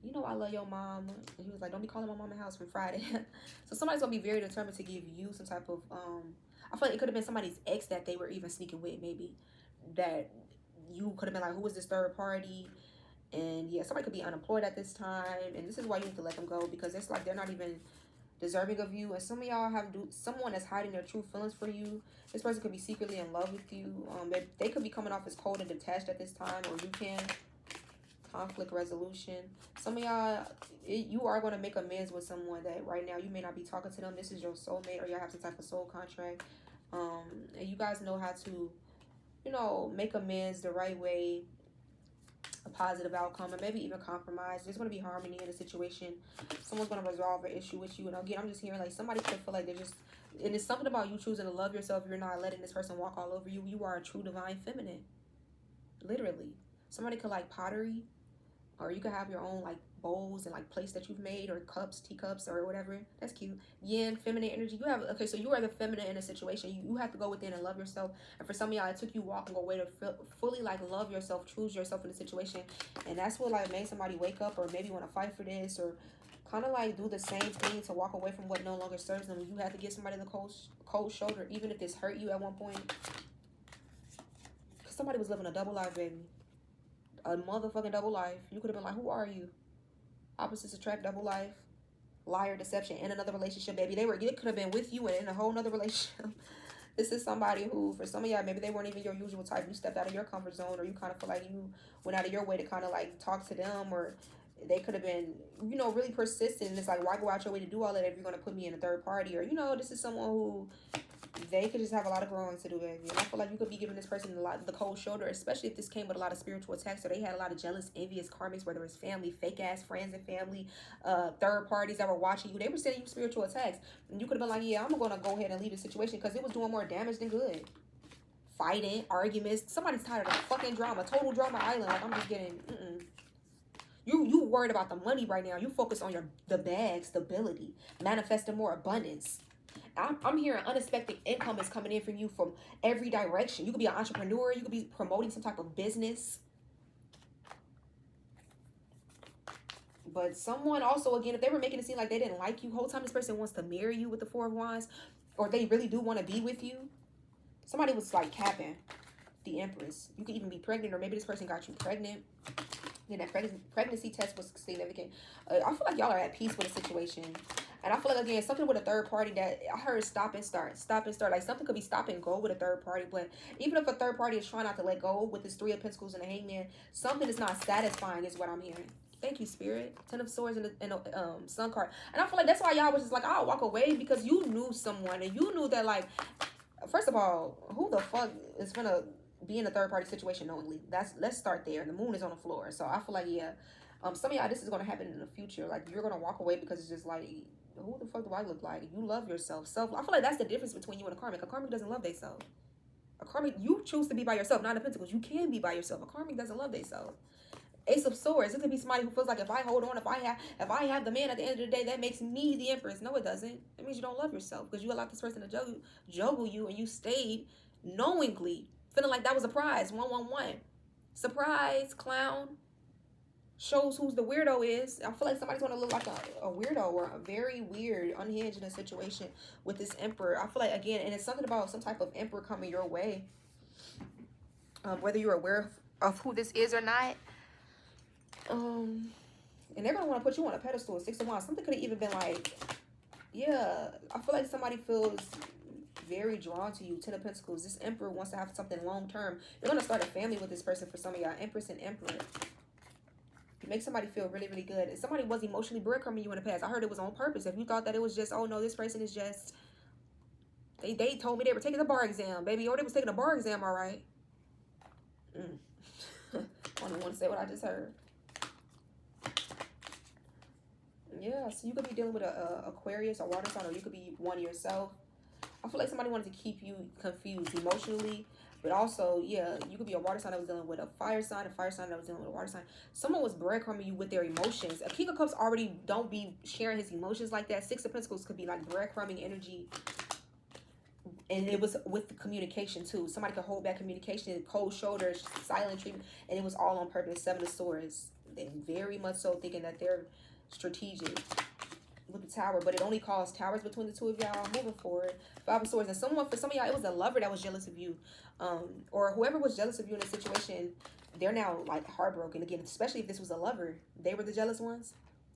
you know, I love your mom. And he was like, don't be calling my mom in the house from Friday. So somebody's going to be very determined to give you some type of, I feel like it could have been somebody's ex that they were even sneaking with, maybe. That you could have been like, who is this third party? And yeah, somebody could be unemployed at this time. And this is why you need to let them go, because it's like they're not even deserving of you. And some of y'all have someone that's hiding their true feelings for you. This person could be secretly in love with you. They could be coming off as cold and detached at this time, or you can. Conflict resolution. Some of y'all, you are going to make amends with someone that right now you may not be talking to them. This is your soulmate, or y'all have some type of soul contract. And you guys know how to, you know, make amends the right way, a positive outcome, and maybe even compromise. There's going to be harmony in the situation. Someone's going to resolve an issue with you. And again, I'm just hearing like somebody could feel like they're just, and it's something about you choosing to love yourself. You're not letting this person walk all over you. You are a true divine feminine. Literally. Somebody could like pottery, or you could have your own like bowls and like plates that you've made, or cups, teacups, or whatever. That's cute. Yin, feminine energy. You have, okay, so you are the feminine in a situation. You have to go within and love yourself. And for some of y'all, it took you walking away to fully like love yourself, choose yourself in the situation. And that's what like made somebody wake up, or maybe want to fight for this, or kind of like do the same thing to walk away from what no longer serves them. You have to give somebody the cold shoulder, even if this hurt you at one point. Because somebody was living a double life, baby. A motherfucking double life. You could have been like, who are you? Opposites attract, double life. Liar, deception, in another relationship, baby. It could have been with you and in a whole nother relationship. This is somebody who, for some of y'all, maybe they weren't even your usual type. You stepped out of your comfort zone, or you kind of feel like you went out of your way to kind of like talk to them, or they could have been, you know, really persistent. And it's like, why go out your way to do all that if you're going to put me in a third party? Or, you know, this is someone who, They could just have a lot of growing to do, baby. And I feel like you could be giving this person the cold shoulder, especially if this came with a lot of spiritual attacks. So they had a lot of jealous, envious karmics, whether it's family, fake ass friends and family, third parties that were watching you. They were sending you spiritual attacks. And you could have been like, yeah, I'm going to go ahead and leave the situation because it was doing more damage than good. Fighting, arguments. Somebody's tired of the fucking drama. Total drama island. Like, I'm just getting, You worried about the money right now. You focus on the bag, stability, manifesting more abundance. I'm hearing unexpected income is coming in from you from every direction. You could be an entrepreneur. You could be promoting some type of business. But someone also, again, if they were making it seem like they didn't like you, whole time this person wants to marry you with the Four of Wands, or they really do want to be with you. Somebody was like capping the Empress. You could even be pregnant, or maybe this person got you pregnant. Yeah, that pregnancy test was significant. I feel like y'all are at peace with the situation. And I feel like, again, something with a third party that I heard stop and start. Like, something could be stop and go with a third party. But even if a third party is trying not to let go with this Three of Pentacles and the Hangman, something is not satisfying is what I'm hearing. Thank you, Spirit. 10 of Swords and the Sun card. And I feel like that's why y'all was just like, I'll walk away, because you knew someone. And you knew that, like, first of all, who the fuck is going to be in a third party situation knowingly? Let's start there. The moon is on the floor. So I feel like, yeah, some of y'all, this is going to happen in the future. Like, you're going to walk away because it's just like, who the fuck do I look like? You love yourself. I feel like that's the difference between you and a karmic. A karmic doesn't love themselves. A karmic, you choose to be by yourself. Not a Pentacles. You can be by yourself. A karmic doesn't love themselves. Ace of Swords. It could be somebody who feels like, if I hold on, if I have the man at the end of the day, that makes me the Empress. No, it doesn't. It means you don't love yourself, because you allowed this person to juggle you, and you stayed knowingly feeling like that was a prize. 111. Surprise, clown. Shows who's the weirdo is. I feel like somebody's going to look like a weirdo or a very weird, unhinged in a situation with this Emperor. I feel like, again, and it's something about some type of Emperor coming your way. Whether you're aware of who this is or not. And they're going to want to put you on a pedestal. 6 of Wands. Something could have even been like, yeah, I feel like somebody feels very drawn to you. 10 of Pentacles. This Emperor wants to have something long term. You're going to start a family with this person for some of y'all. Empress and Emperor. You make somebody feel really, really good. And somebody was emotionally breadcrumbing you in the past. I heard it was on purpose. If you thought that it was just, oh no, this person is just, they told me they were taking the bar exam, baby. Or they was taking a bar exam, all right. I don't want to say what I just heard. Yeah, so you could be dealing with a Aquarius, a water sign, or you could be one yourself. I feel like somebody wanted to keep you confused emotionally. But also, yeah, you could be a water sign that was dealing with a fire sign that was dealing with a water sign. Someone was breadcrumbing you with their emotions. A King of Cups already don't be sharing his emotions like that. 6 of Pentacles could be like breadcrumbing energy. And it was with the communication too. Somebody could hold back communication, cold shoulders, silent treatment. And it was all on purpose. 7 of Swords. They very much so thinking that they're strategic with the Tower, but it only caused towers between the two of y'all moving forward. 5 of Swords. And for some of y'all, it was a lover that was jealous of you, or whoever was jealous of you in a situation, they're now like heartbroken again, especially if this was a lover. They were the jealous ones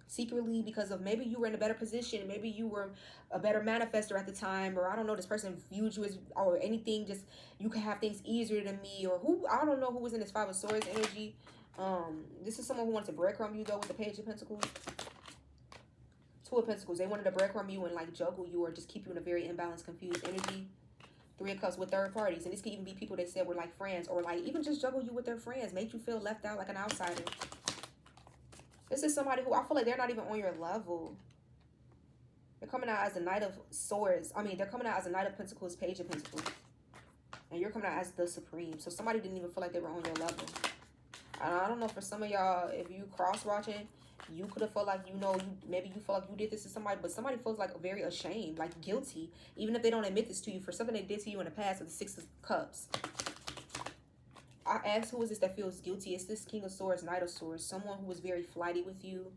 secretly, because of maybe you were in a better position, maybe you were a better manifester at the time, or I don't know, this person viewed you as, or anything, just you could have things easier than me, or who, I don't know who was in this 5 of Swords energy. This is someone who wanted to breadcrumb you though with the Page of Pentacles. 2 of Pentacles. They wanted to breadcrumb you and like juggle you, or just keep you in a very imbalanced, confused energy. 3 of Cups with third parties. And this could even be people they said were like friends, or like even just juggle you with their friends, make you feel left out like an outsider. This is somebody who I feel like they're not even on your level. They're coming out as the Knight of Swords. I mean, they're coming out as the Knight of Pentacles, Page of Pentacles. And you're coming out as the Supreme. So somebody didn't even feel like they were on your level. And I don't know, for some of y'all, if you cross-watching, you could have felt like, maybe you felt like you did this to somebody, but somebody feels like very ashamed, like guilty, even if they don't admit this to you, for something they did to you in the past with the 6 of Cups. I asked, who is this that feels guilty? It's this King of Swords, Knight of Swords, someone who was very flighty with you.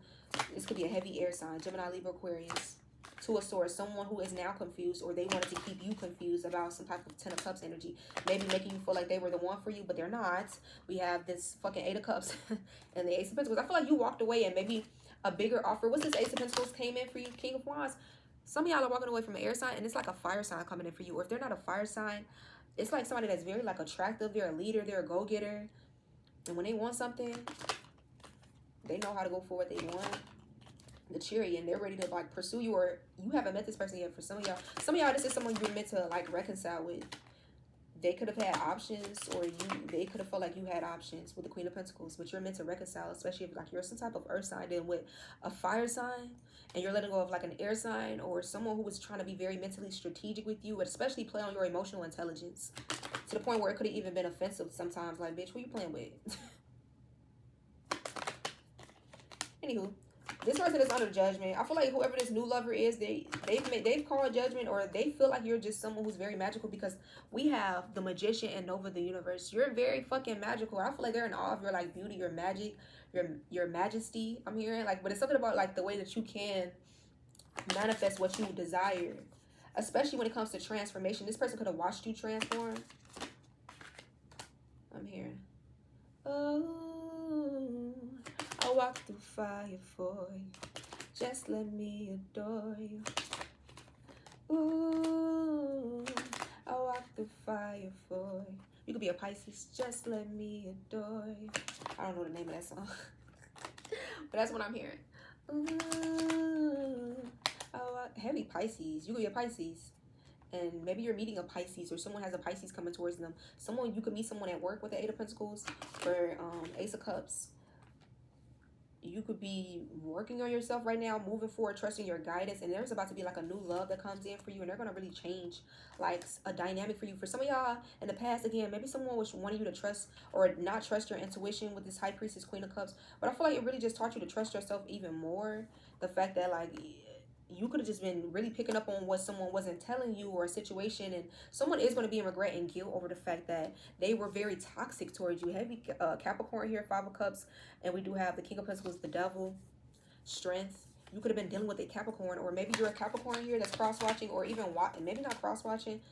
This could be a heavy air sign, Gemini, Libra, Aquarius. 2 of Swords, someone who is now confused, or they wanted to keep you confused about some type of 10 of Cups energy. Maybe making you feel like they were the one for you, but they're not. We have this fucking 8 of Cups and the Ace of Pentacles. I feel like you walked away and maybe a bigger offer. What's this Ace of Pentacles came in for you? King of Wands. Some of y'all are walking away from an air sign, and it's like a fire sign coming in for you. Or if they're not a fire sign, it's like somebody that's very like attractive. They're a leader. They're a go-getter. And when they want something, they know how to go for what they want. the cherry, and they're ready to like pursue you, or you haven't met this person yet. For some of y'all, this is someone you're meant to like reconcile with. They could have had options, or they could have felt like you had options with the Queen of Pentacles, but you're meant to reconcile, especially if like you're some type of earth sign dealing with a fire sign, and you're letting go of like an air sign, or someone who was trying to be very mentally strategic with you, especially play on your emotional intelligence to the point where it could have even been offensive sometimes. Like, bitch, who you playing with? Anywho, this person is under judgment. I feel like whoever this new lover is, they've called judgment, or they feel like you're just someone who's very magical, because we have the Magician and Nova the Universe. You're very fucking magical. I feel like they're in awe of your like beauty, your magic, your majesty. I'm hearing like, but it's something about like the way that you can manifest what you desire, especially when it comes to transformation. This person could have watched you transform. I'm hearing, oh, I'll walk through fire for you. Just let me adore you. Ooh, I'll walk through fire for you. You could be a Pisces. Just let me adore you. I don't know the name of that song. But that's what I'm hearing. Ooh, heavy Pisces. You could be a Pisces. And maybe you're meeting a Pisces, or someone has a Pisces coming towards them. You could meet someone at work with the Eight of Pentacles, or Ace of Cups. You could be working on yourself right now, moving forward, trusting your guidance, and there's about to be like a new love that comes in for you, and they're going to really change like a dynamic for you. For some of y'all in the past, again, maybe someone was wanting you to trust or not trust your intuition with this High Priestess, Queen of Cups, but I feel like it really just taught you to trust yourself even more. The fact that like you could have just been really picking up on what someone wasn't telling you, or a situation, and someone is going to be in regret and guilt over the fact that they were very toxic towards you. Heavy Capricorn here, 5 of Cups, and we do have the King of Pentacles, the Devil, Strength. You could have been dealing with a Capricorn, or maybe you're a Capricorn here that's cross-watching, or even maybe not cross-watching.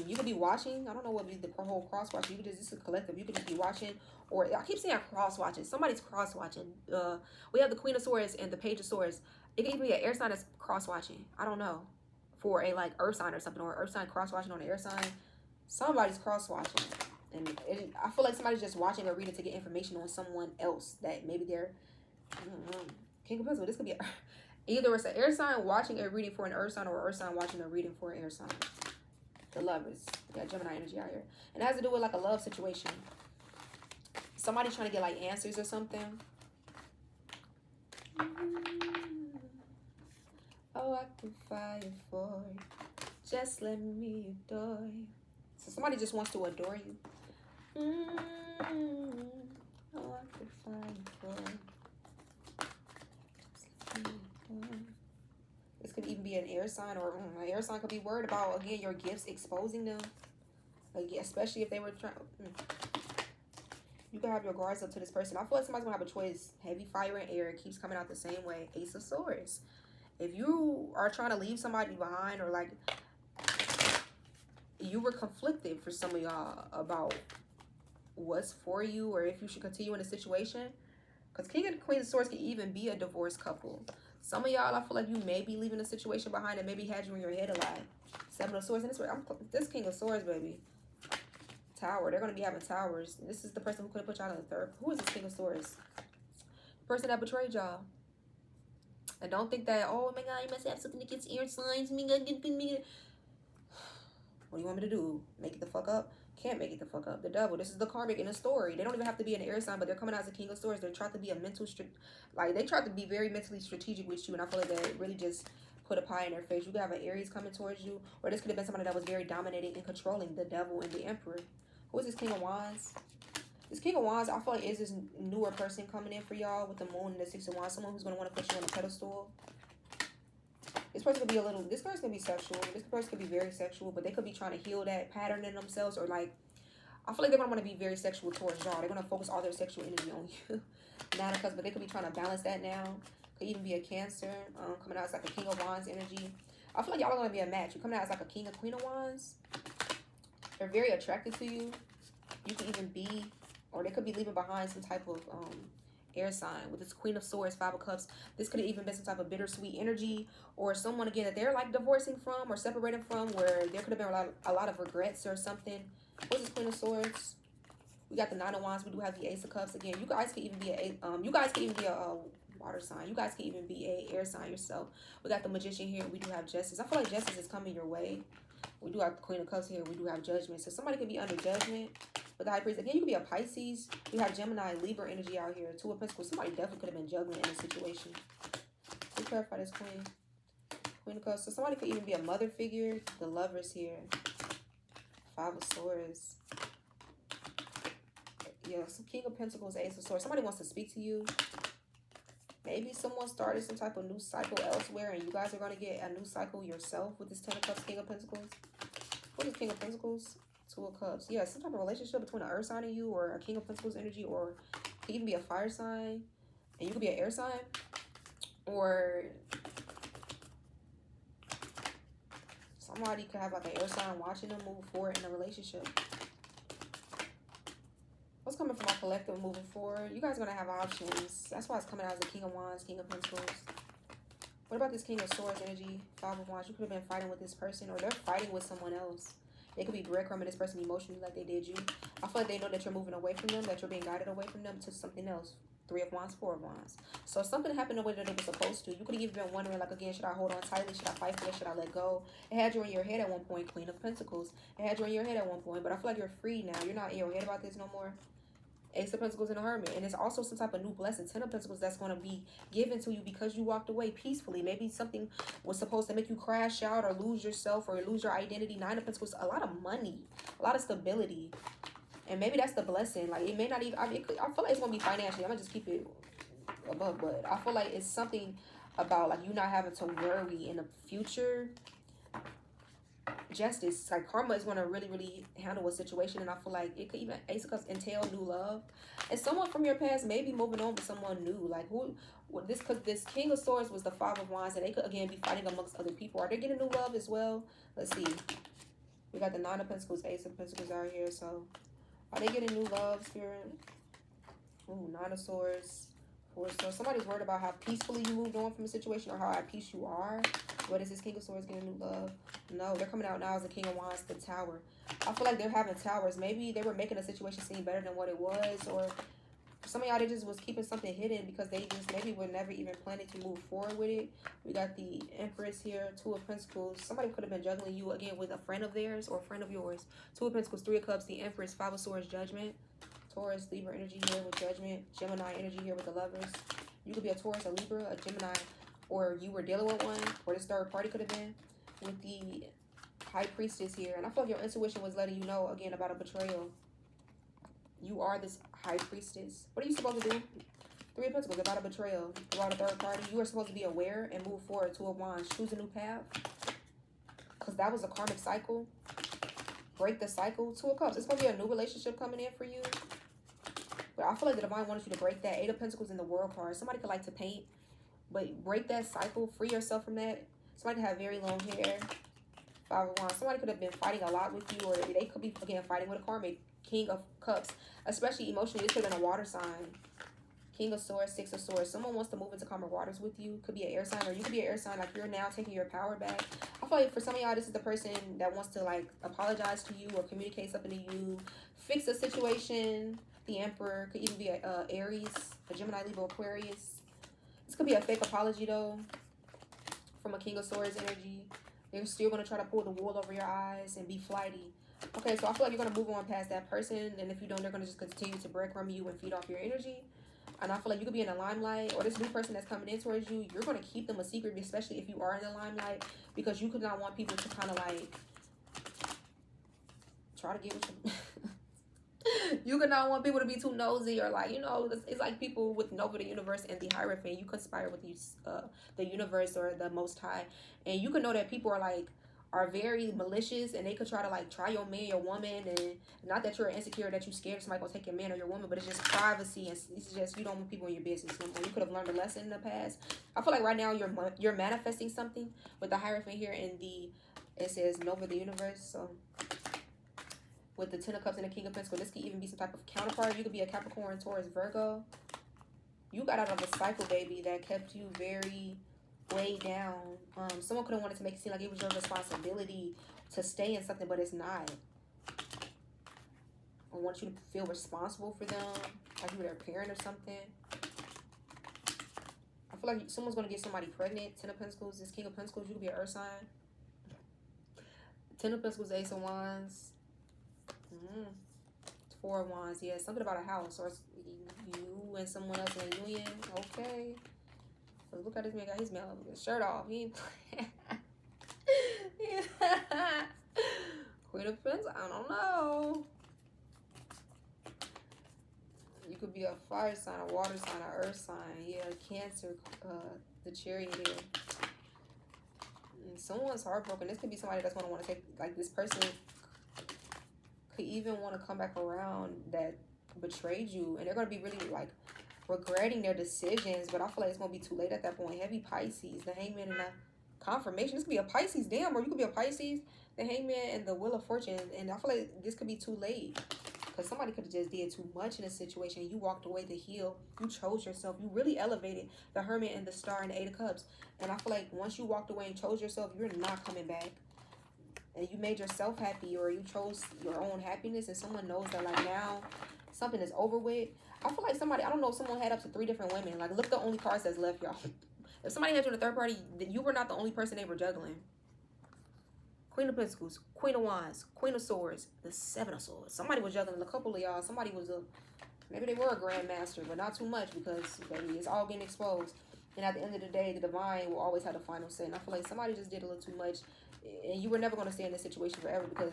You could be watching. I don't know what would be the whole cross-watching. This is a collective. You could just be watching, or I keep saying cross-watching. Somebody's cross-watching. We have the Queen of Swords and the Page of Swords. It can even be an air sign that's cross-watching. I don't know. For a like earth sign or something, or earth sign cross-watching on an air sign. Somebody's cross-watching. And I feel like somebody's just watching or reading to get information on someone else that maybe they're, King of Pentacles. This could be either it's an air sign watching a reading for an earth sign, or an earth sign watching a reading for an air sign. The Lovers. We got Gemini energy out here. And it has to do with like a love situation. Somebody trying to get like answers or something. Oh, I can fight for you. Just let me adore you. So somebody just wants to adore you. Oh, I can fight for you. Just let me adore you. This could even be an air sign, or an air sign could be worried about, again, your gifts exposing them. Like, especially if they were trying. You can have your guards up to this person. I feel like somebody's going to have a choice. Heavy fire and air. It keeps coming out the same way. Ace of Swords. If you are trying to leave somebody behind, or like you were conflicted for some of y'all about what's for you, or if you should continue in a situation. Because King and Queen of Swords can even be a divorced couple. Some of y'all, I feel like you may be leaving a situation behind that maybe had you in your head a lot. 7 of Swords. And this King of Swords, baby. Tower. They're going to be having towers. This is the person who could have put y'all in the third. Who is this King of Swords? The person that betrayed y'all. And don't think that, oh my God, you must have something against air signs. What do you want me to do? Make it the fuck up? Can't make it the fuck up. The Devil. This is the karmic in the story. They don't even have to be an air sign, but they're coming out as a King of Swords. They're trying to be a they tried to be very mentally strategic with you, and I feel like that really just put a pie in their face. You could have an Aries coming towards you, or this could have been somebody that was very dominating and controlling. The Devil and the Emperor. Who is this King of Wands? This King of Wands, I feel like is this newer person coming in for y'all with the Moon and the 6 of Wands. Someone who's going to want to put you on a pedestal. This person could be this person could be sexual. This person could be very sexual, but they could be trying to heal that pattern in themselves, or like, I feel like they're going to want to be very sexual towards y'all. They're going to focus all their sexual energy on you. Nine of Cups, but they could be trying to balance that now. Could even be a Cancer, coming out as like a King of Wands energy. I feel like y'all are going to be a match. You're coming out as like a King or Queen of Wands. They're very attracted to you. You can even be, or they could be leaving behind some type of air sign with this Queen of Swords, 5 of Cups. This could have even been some type of bittersweet energy, or someone again that they're like divorcing from or separating from, where there could have been a lot of regrets or something. What's this Queen of Swords? We got the 9 of Wands. We do have the Ace of Cups again. You guys could even be a water sign. You guys can even be a air sign yourself. We got the Magician here. We do have Justice. I feel like Justice is coming your way. We do have the Queen of Cups here. We do have Judgment. So somebody could be under judgment. But the High Priest, again, you could be a Pisces. We have Gemini, Libra energy out here. Two of Pentacles. Somebody definitely could have been juggling in this situation. Let me clarify this, Queen. Queen of Cups. So somebody could even be a mother figure. The Lovers here. Five of Swords. Yeah, some King of Pentacles, Ace of Swords. Somebody wants to speak to you. Maybe someone started some type of new cycle elsewhere, and you guys are going to get a new cycle yourself with this 10 of Cups, King of Pentacles. What is King of Pentacles? Two of Cups. Yeah, some type of relationship between an earth sign and you, or a King of Pentacles energy, or it could even be a fire sign, and you could be an air sign, or somebody could have like an air sign watching them move forward in a relationship. What's coming from our collective moving forward? You guys are going to have options. That's why it's coming out as the King of Wands, King of Pentacles. What about this King of Swords energy? Five of Wands. You could have been fighting with this person, or they're fighting with someone else. They could be breadcrumbing this person emotionally like they did you. I feel like they know that you're moving away from them, that you're being guided away from them to something else. Three of Wands, Four of Wands. So something happened the way that it was supposed to. You could have even been wondering, like, again, should I hold on tightly? Should I fight for it? Should I let go? It had you in your head at one point, Queen of Pentacles. It had you in your head at one point, but I feel like you're free now. You're not in your head about this no more. Ace of Pentacles and a Hermit. And it's also some type of new blessing. 10 of Pentacles that's going to be given to you because you walked away peacefully. Maybe something was supposed to make you crash out or lose yourself or lose your identity. 9 of Pentacles, a lot of money, a lot of stability. And maybe that's the blessing. Like, it may not even, I feel like it's going to be financially. I'm going to just keep it above. But I feel like it's something about, like, you not having to worry in the future. Justice, like, karma is going to really handle a situation, and I feel like it could even, Ace of Cups, entail new love, and someone from your past may be moving on with someone new. Like, who, this, because this King of Swords was the Five of Wands, and they could again be fighting amongst other people. Are they getting new love as well? Let's see. We got the 9 of Pentacles, Ace of Pentacles out here. So are they getting new love, Spirit? Ooh, 9 of Swords, 4 of Swords. Somebody's worried about how peacefully you moved on from a situation, or how at peace you are. What is this King of Swords getting new love? No, they're coming out now as the King of Wands, the Tower. I feel like they're having towers. Maybe they were making a situation seem better than what it was, or for some of y'all, they just was keeping something hidden because they just maybe were never even planning to move forward with it. We got the Empress here, 2 of Pentacles. Somebody could have been juggling you again with a friend of theirs or a friend of yours. 2 of Pentacles, 3 of Cups, the Empress, 5 of Swords, Judgment. Taurus, Libra energy here with Judgment. Gemini energy here with the Lovers. You could be a Taurus, a Libra, a Gemini, or you were dealing with one, or this third party could have been with the High Priestess here. And I feel like your intuition was letting you know, again, about a betrayal. You are this High Priestess. What are you supposed to do? 3 of Pentacles, about a betrayal, about a third party. You are supposed to be aware and move forward. 2 of Wands, choose a new path. Because that was a karmic cycle. Break the cycle. 2 of Cups, it's going to be a new relationship coming in for you. But I feel like the Divine wanted you to break that. 8 of Pentacles in the World card. Somebody could like to paint, but break that cycle. Free yourself from that. Somebody could have very long hair. 5 of Wands. Somebody could have been fighting a lot with you, or they could be, again, fighting with a karmic. King of Cups. Especially emotionally, this could have been a water sign. King of Swords, 6 of Swords. Someone wants to move into calmer waters with you. Could be an air sign, or you could be an air sign. Like, you're now taking your power back. I feel like for some of y'all, this is the person that wants to, like, apologize to you or communicate something to you. Fix a situation. The Emperor could even be a Aries, a Gemini, Libra, Aquarius. This could be a fake apology, though, from a King of Swords energy. They're still going to try to pull the wool over your eyes and be flighty. Okay, so I feel like you're going to move on past that person. And if you don't, they're going to just continue to breadcrumb you and feed off your energy. And I feel like you could be in the limelight, or this new person that's coming in towards you, you're going to keep them a secret, especially if you are in the limelight, because you could not want people to kind of like try to get with you. You could not want people to be too nosy, or like, you know, it's like people with Nova, the universe, and the Hierophant. You conspire with the universe or the Most High, and you can know that people are very malicious, and they could try to like try your man, your woman, and not that you're insecure, that you scared somebody gonna take your man or your woman, but it's just privacy, and it's just you don't want people in your business no more. You could have learned a lesson in the past. I feel like right now you're manifesting something with the Hierophant here, and it says Nova, the universe. So with the 10 of Cups and the King of Pentacles, this could even be some type of counterpart. You could be a Capricorn, Taurus, Virgo. You got out of a cycle, baby, that kept you very weighed down. Someone could have wanted to make it seem like it was your responsibility to stay in something, but it's not. I want you to feel responsible for them, like you were their parent or something. feel like someone's going to get somebody pregnant. 10 of Pentacles, this King of Pentacles, you could be an earth sign. 10 of Pentacles, Ace of Wands. 4 of Wands, yeah, something about a house or you and someone else in a union. Okay. Look at this man, got his shirt off. He ain't Queen of Pentacles, I don't know. You could be a fire sign, a water sign, an earth sign. Yeah, Cancer, the Chariot here. And someone's heartbroken. This could be somebody that's going to want to take, like, this person could even want to come back around that betrayed you. And they're going to be really, like, regretting their decisions. But I feel like it's going to be too late at that point. Heavy Pisces, the Hangman and the Confirmation. This could be a Pisces, damn, or you could be a Pisces, the Hangman and the Wheel of Fortune. And I feel like this could be too late. Because somebody could have just did too much in a situation. You walked away to heal. You chose yourself. You really elevated the Hermit and the Star and the 8 of Cups. And I feel like once you walked away and chose yourself, you're not coming back. And you made yourself happy, or you chose your own happiness, and someone knows that, like, now something is over with. I feel like somebody, I don't know if someone had up to 3 different women. Like, look, the only cards that's left, y'all. If somebody had you in a third party, you were not the only person they were juggling. Queen of Pentacles, Queen of Wands, Queen of Swords, the 7 of Swords. Somebody was juggling a couple of y'all. Somebody was maybe they were a grandmaster, but not too much, because, baby, it's all getting exposed. And at the end of the day, the divine will always have the final say. And I feel like somebody just did a little too much. And you were never going to stay in this situation forever, because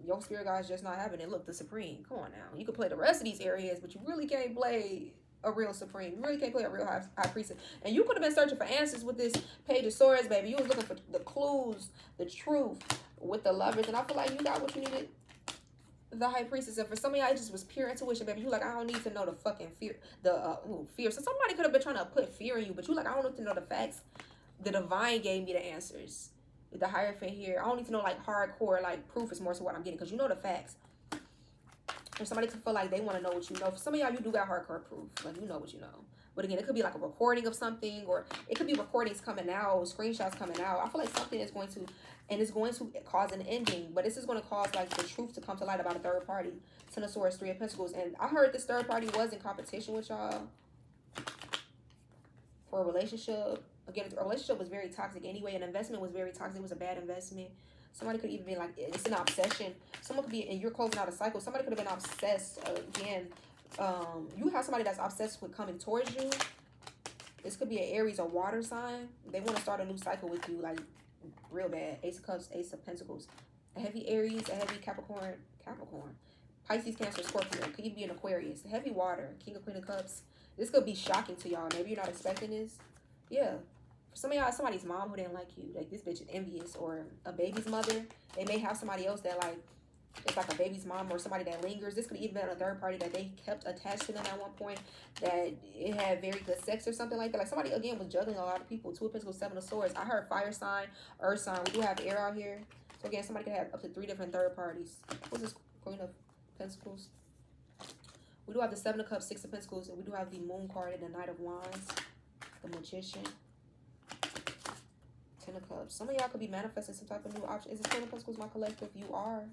your spirit guide's just not having it. Look, the Supreme. Come on now. You can play the rest of these areas, but you really can't play a real Supreme. You really can't play a real high priestess. And you could have been searching for answers with this Page of Swords, baby. You was looking for the clues, the truth with the Lovers. And I feel like you got what you needed, the High Priestess. And for some of y'all, it just was pure intuition, baby. You like, I don't need to know the fucking fear, fear. So somebody could have been trying to put fear in you, but you like, I don't need to know the facts. The divine gave me the answers. The Hierophant here, I don't need to know, like, hardcore, like, proof is more so what I'm getting, because you know the facts. Or somebody could feel like they want to know what you know. For some of y'all, you do got hardcore proof. Like, you know what you know. But again, it could be like a recording of something, or it could be recordings coming out, screenshots coming out. I feel like something is going to, and it's going to cause an ending. But this is going to cause, like, the truth to come to light about a third party. 10 of Swords, 3 of Pentacles. And I heard this third party was in competition with y'all for a relationship. Again, a relationship was very toxic anyway. An investment was very toxic. It was a bad investment. Somebody could even be like, it's an obsession. Someone could be, and you're closing out a cycle. Somebody could have been obsessed. Again, you have somebody that's obsessed with coming towards you. This could be an Aries or water sign. They want to start a new cycle with you, like, real bad. Ace of Cups, Ace of Pentacles. A heavy Aries, a heavy Capricorn. Pisces, Cancer, Scorpio. Could even be an Aquarius. A heavy water. King of Queen of Cups. This could be shocking to y'all. Maybe you're not expecting this. Yeah. Some of y'all, somebody's mom who didn't like you. Like, this bitch is envious. Or a baby's mother. They may have somebody else that, like, it's like a baby's mom, or somebody that lingers. This could even be a third party that they kept attached to them at one point, that it had very good sex or something like that. Like, somebody, again, was juggling a lot of people. 2 of Pentacles, 7 of Swords. I heard fire sign, earth sign. We do have air out here. So, again, somebody could have up to 3 different third parties. What's this? Queen of Pentacles. We do have the 7 of Cups, 6 of Pentacles, and we do have the Moon card and the Knight of Wands, the Magician. 10 of Cups. Some of y'all could be manifesting some type of new option. Is this 10 of Pentacles my collective? You are.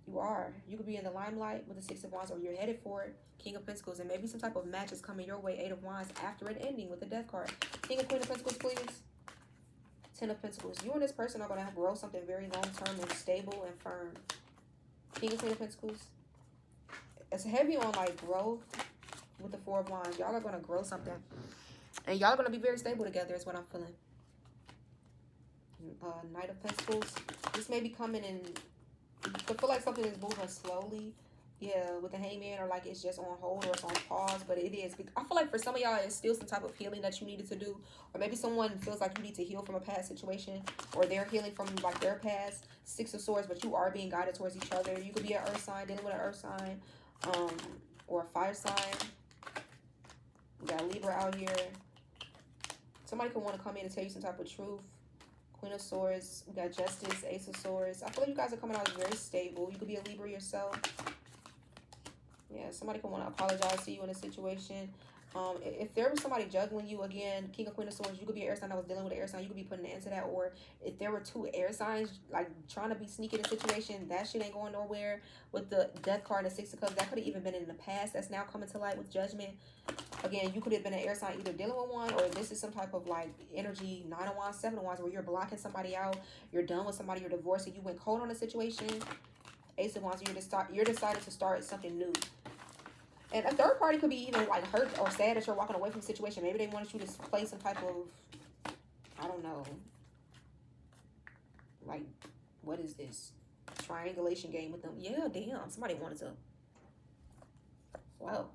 You are. You could be in the limelight with the 6 of Wands, or you're headed for it. King of Pentacles. And maybe some type of match is coming your way. 8 of Wands after an ending with the Death card. King of Queen of Pentacles, please. 10 of Pentacles. You and this person are going to grow something very long-term and stable and firm. King of Queen of Pentacles. It's heavy on, like, growth with the 4 of Wands. Y'all are going to grow something. And y'all are going to be very stable together is what I'm feeling. Knight of Pentacles. This may be coming in. I feel like something is moving slowly. Yeah, with the Hangman, or like it's just on hold or it's on pause. But it is. I feel like for some of y'all, it's still some type of healing that you needed to do. Or maybe someone feels like you need to heal from a past situation. Or they're healing from, like, their past. 6 of Swords, but you are being guided towards each other. You could be an earth sign, dealing with an earth sign. Or a fire sign. We got Libra out here. Somebody could want to come in and tell you some type of truth. Queen of Swords. We got Justice, Ace of Swords. I feel like you guys are coming out very stable. You could be a Libra yourself. Yeah, somebody could want to apologize to you in a situation. If there was somebody juggling you, again, King of Queen of Swords, you could be an air sign that was dealing with an air sign. You could be putting an end to that. Or if there were 2 air signs, like, trying to be sneaky in a situation, that shit ain't going nowhere. With the Death card and the 6 of Cups, that could have even been in the past. That's now coming to light with Judgment. Again, you could have been an air sign either dealing with one, or this is some type of like energy 9 of Wands, 7 of Wands, where you're blocking somebody out, you're done with somebody, you're divorced, and you went cold on a situation. Ace of Wands, you're decided to start something new. And a third party could be even like hurt or sad that you're walking away from the situation. Maybe they wanted you to play some type of, I don't know, like, what is this? Triangulation game with them. Yeah, damn. Somebody wanted to. Wow.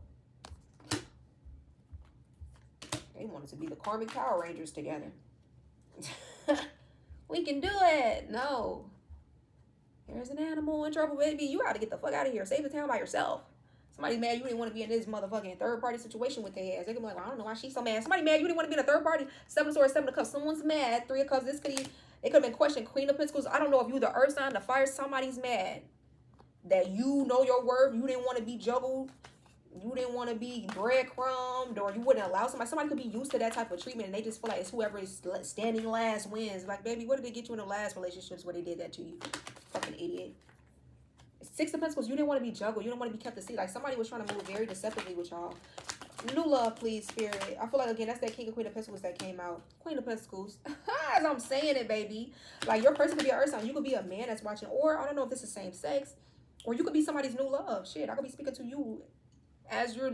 They wanted to be the Karmic Power Rangers together. We can do it. No. There's an animal in trouble, baby. You gotta get the fuck out of here. Save the town by yourself. Somebody's mad you didn't want to be in this motherfucking third party situation with their ass. They can be like, well, I don't know why she's so mad. Somebody mad you didn't want to be in a third party. 7 of Swords, 7 of Cups. Someone's mad. 3 of Cups. This could it could have been questioned. Queen of Pentacles. I don't know if you the earth sign, the fire. Somebody's mad that you know your worth. You didn't want to be juggled. You didn't want to be breadcrumbed, or you wouldn't allow somebody. Somebody could be used to that type of treatment, and they just feel like it's whoever is standing last wins. Like, baby, what did they get you in the last relationships where they did that to you? Fucking idiot. 6 of Pentacles, you didn't want to be juggled. You didn't want to be kept at sea. Like, somebody was trying to move very deceptively with y'all. New love, please, Spirit. I feel like, again, that's that King and Queen of Pentacles that came out. Queen of Pentacles. As I'm saying it, baby. Like, your person could be an earth sign. You could be a man that's watching. Or, I don't know if this is same sex. Or you could be somebody's new love. Shit, I could be speaking to you as you're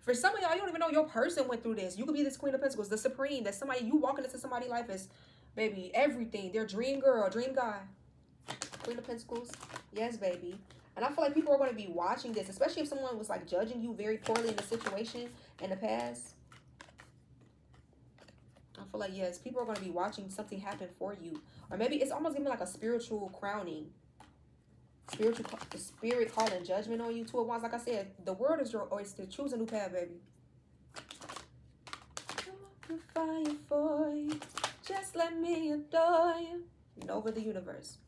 for some of y'all, you don't even know your person went through this. You could be this Queen of Pentacles, the Supreme. That somebody, you walking into somebody's life as, baby, everything. Their dream girl, dream guy. Queen of Pentacles. Yes, baby. And I feel like people are going to be watching this, especially if someone was like judging you very poorly in the situation in the past. I feel like, yes, people are going to be watching something happen for you. Or maybe it's almost giving like a spiritual crowning. The spirit calling judgment on you. 2 of Wands, like I said, the world is your oyster. Choose a new path, baby. I'm fire for you. Just let me adore you. Nova the universe.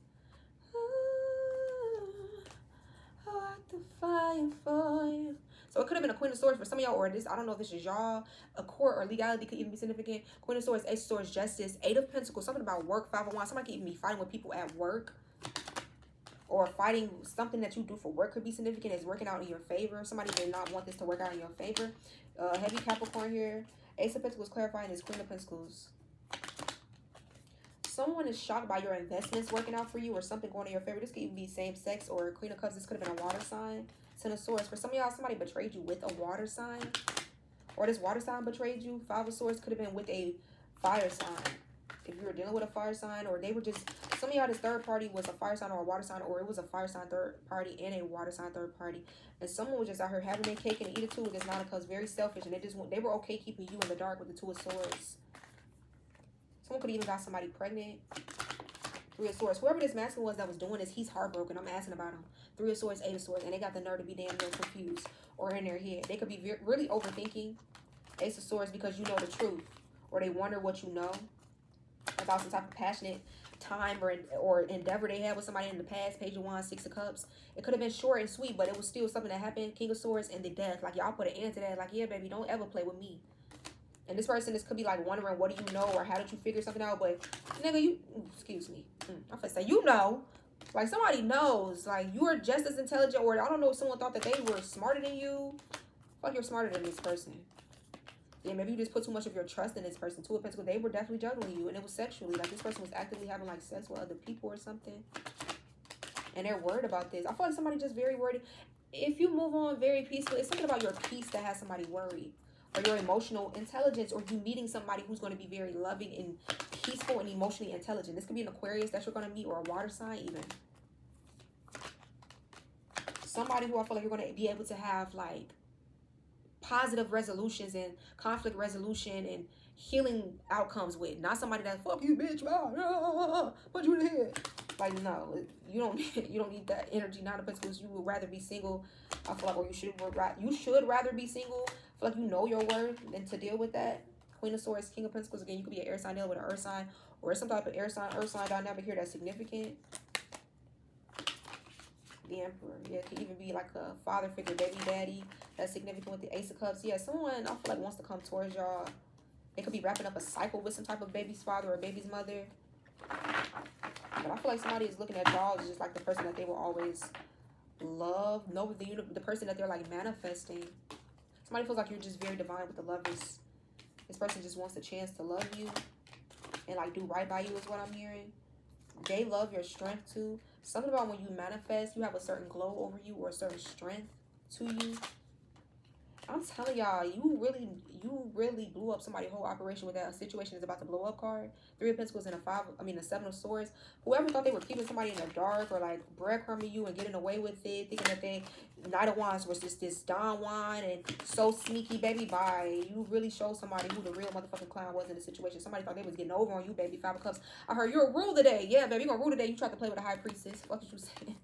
The fire for you. So it could have been a Queen of Swords for some of y'all, or this, I don't know if this is y'all, a court or legality could even be significant. Queen of Swords, Ace of Swords, Justice, 8 of Pentacles, something about work, 5 of Wands. Somebody could even be fighting with people at work, or fighting something that you do for work could be significant, is working out in your favor. Somebody did not want this to work out in your favor. Heavy Capricorn here. Ace of Pentacles clarifying is Queen of Pentacles. Someone is shocked by your investments working out for you, or something going in your favor. This could even be same sex, or Queen of Cups. This could have been a water sign. 10 of Swords. For some of y'all, somebody betrayed you with a water sign, or this water sign betrayed you. 5 of Swords could have been with a fire sign. If you were dealing with a fire sign, or they were just, some of y'all, this third party was a fire sign or a water sign, or it was a fire sign third party and a water sign third party, and someone was just out here having their cake and eat it too. This 9 of Cups, very selfish, and they were okay keeping you in the dark with the 2 of Swords. Someone could even got somebody pregnant. 3 of Swords. Whoever this masculine was that was doing this, he's heartbroken. I'm asking about him. 3 of Swords, 8 of Swords, and they got the nerve to be damn near confused or in their head. They could be really overthinking. Ace of Swords, because you know the truth, or they wonder what you know about some type of passionate time or endeavor they had with somebody in the past. Page of Wands, 6 of Cups. It could have been short and sweet, but it was still something that happened. King of Swords and the death. Like, y'all put an end to that. Like, yeah, baby, don't ever play with me. And this person, this could be like wondering, what do you know, or how did you figure something out? But nigga, you, excuse me, I'm gonna say, you know, like somebody knows, like you are just as intelligent, or I don't know if someone thought that they were smarter than you. Fuck, you're smarter than this person. Yeah, maybe you just put too much of your trust in this person. 2 of Pentacles, they were definitely juggling you, and it was sexually. Like, this person was actively having like sex with other people or something, and they're worried about this. I feel like somebody just very worried. If you move on very peacefully, it's something about your peace that has somebody worried, or your emotional intelligence, or you meeting somebody who's going to be very loving and peaceful and emotionally intelligent. This could be an Aquarius that you're going to meet, or a water sign even. Somebody who I feel like you're going to be able to have like positive resolutions and conflict resolution and healing outcomes with. Not somebody that, fuck you, bitch, put you in the head. Like, no, you don't need that energy. 9 of Pentacles, you would rather be single. I feel like, or you should rather be single. I feel like you know your worth than to deal with that. Queen of Swords, King of Pentacles. Again, you could be an air sign dealing with an earth sign, or some type of air sign, earth sign dynamic here that's significant. The Emperor. Yeah, it could even be like a father figure, baby daddy, that's significant with the Ace of Cups. Yeah, someone I feel like wants to come towards y'all. They could be wrapping up a cycle with some type of baby's father or baby's mother. But I feel like somebody is looking at y'all as just like the person that they will always love. Know the person that they're like manifesting. Somebody feels like you're just very divine with the Lovers. This person just wants a chance to love you and like do right by you is what I'm hearing. They love your strength too. Something about when you manifest, you have a certain glow over you or a certain strength to you. I'm telling y'all, you really blew up somebody's whole operation with that situation is about to blow up card. 3 of Pentacles and a 7 of Swords. Whoever thought they were keeping somebody in the dark or like breadcrumbing you and getting away with it, thinking that they Knight of Wands was just this Don Juan and so sneaky, baby. Bye. You really showed somebody who the real motherfucking clown was in the situation. Somebody thought they was getting over on you, baby. 5 of Cups. I heard you're a rule today. Yeah, baby, you're gonna rule today. You tried to play with a high priestess. What did you say?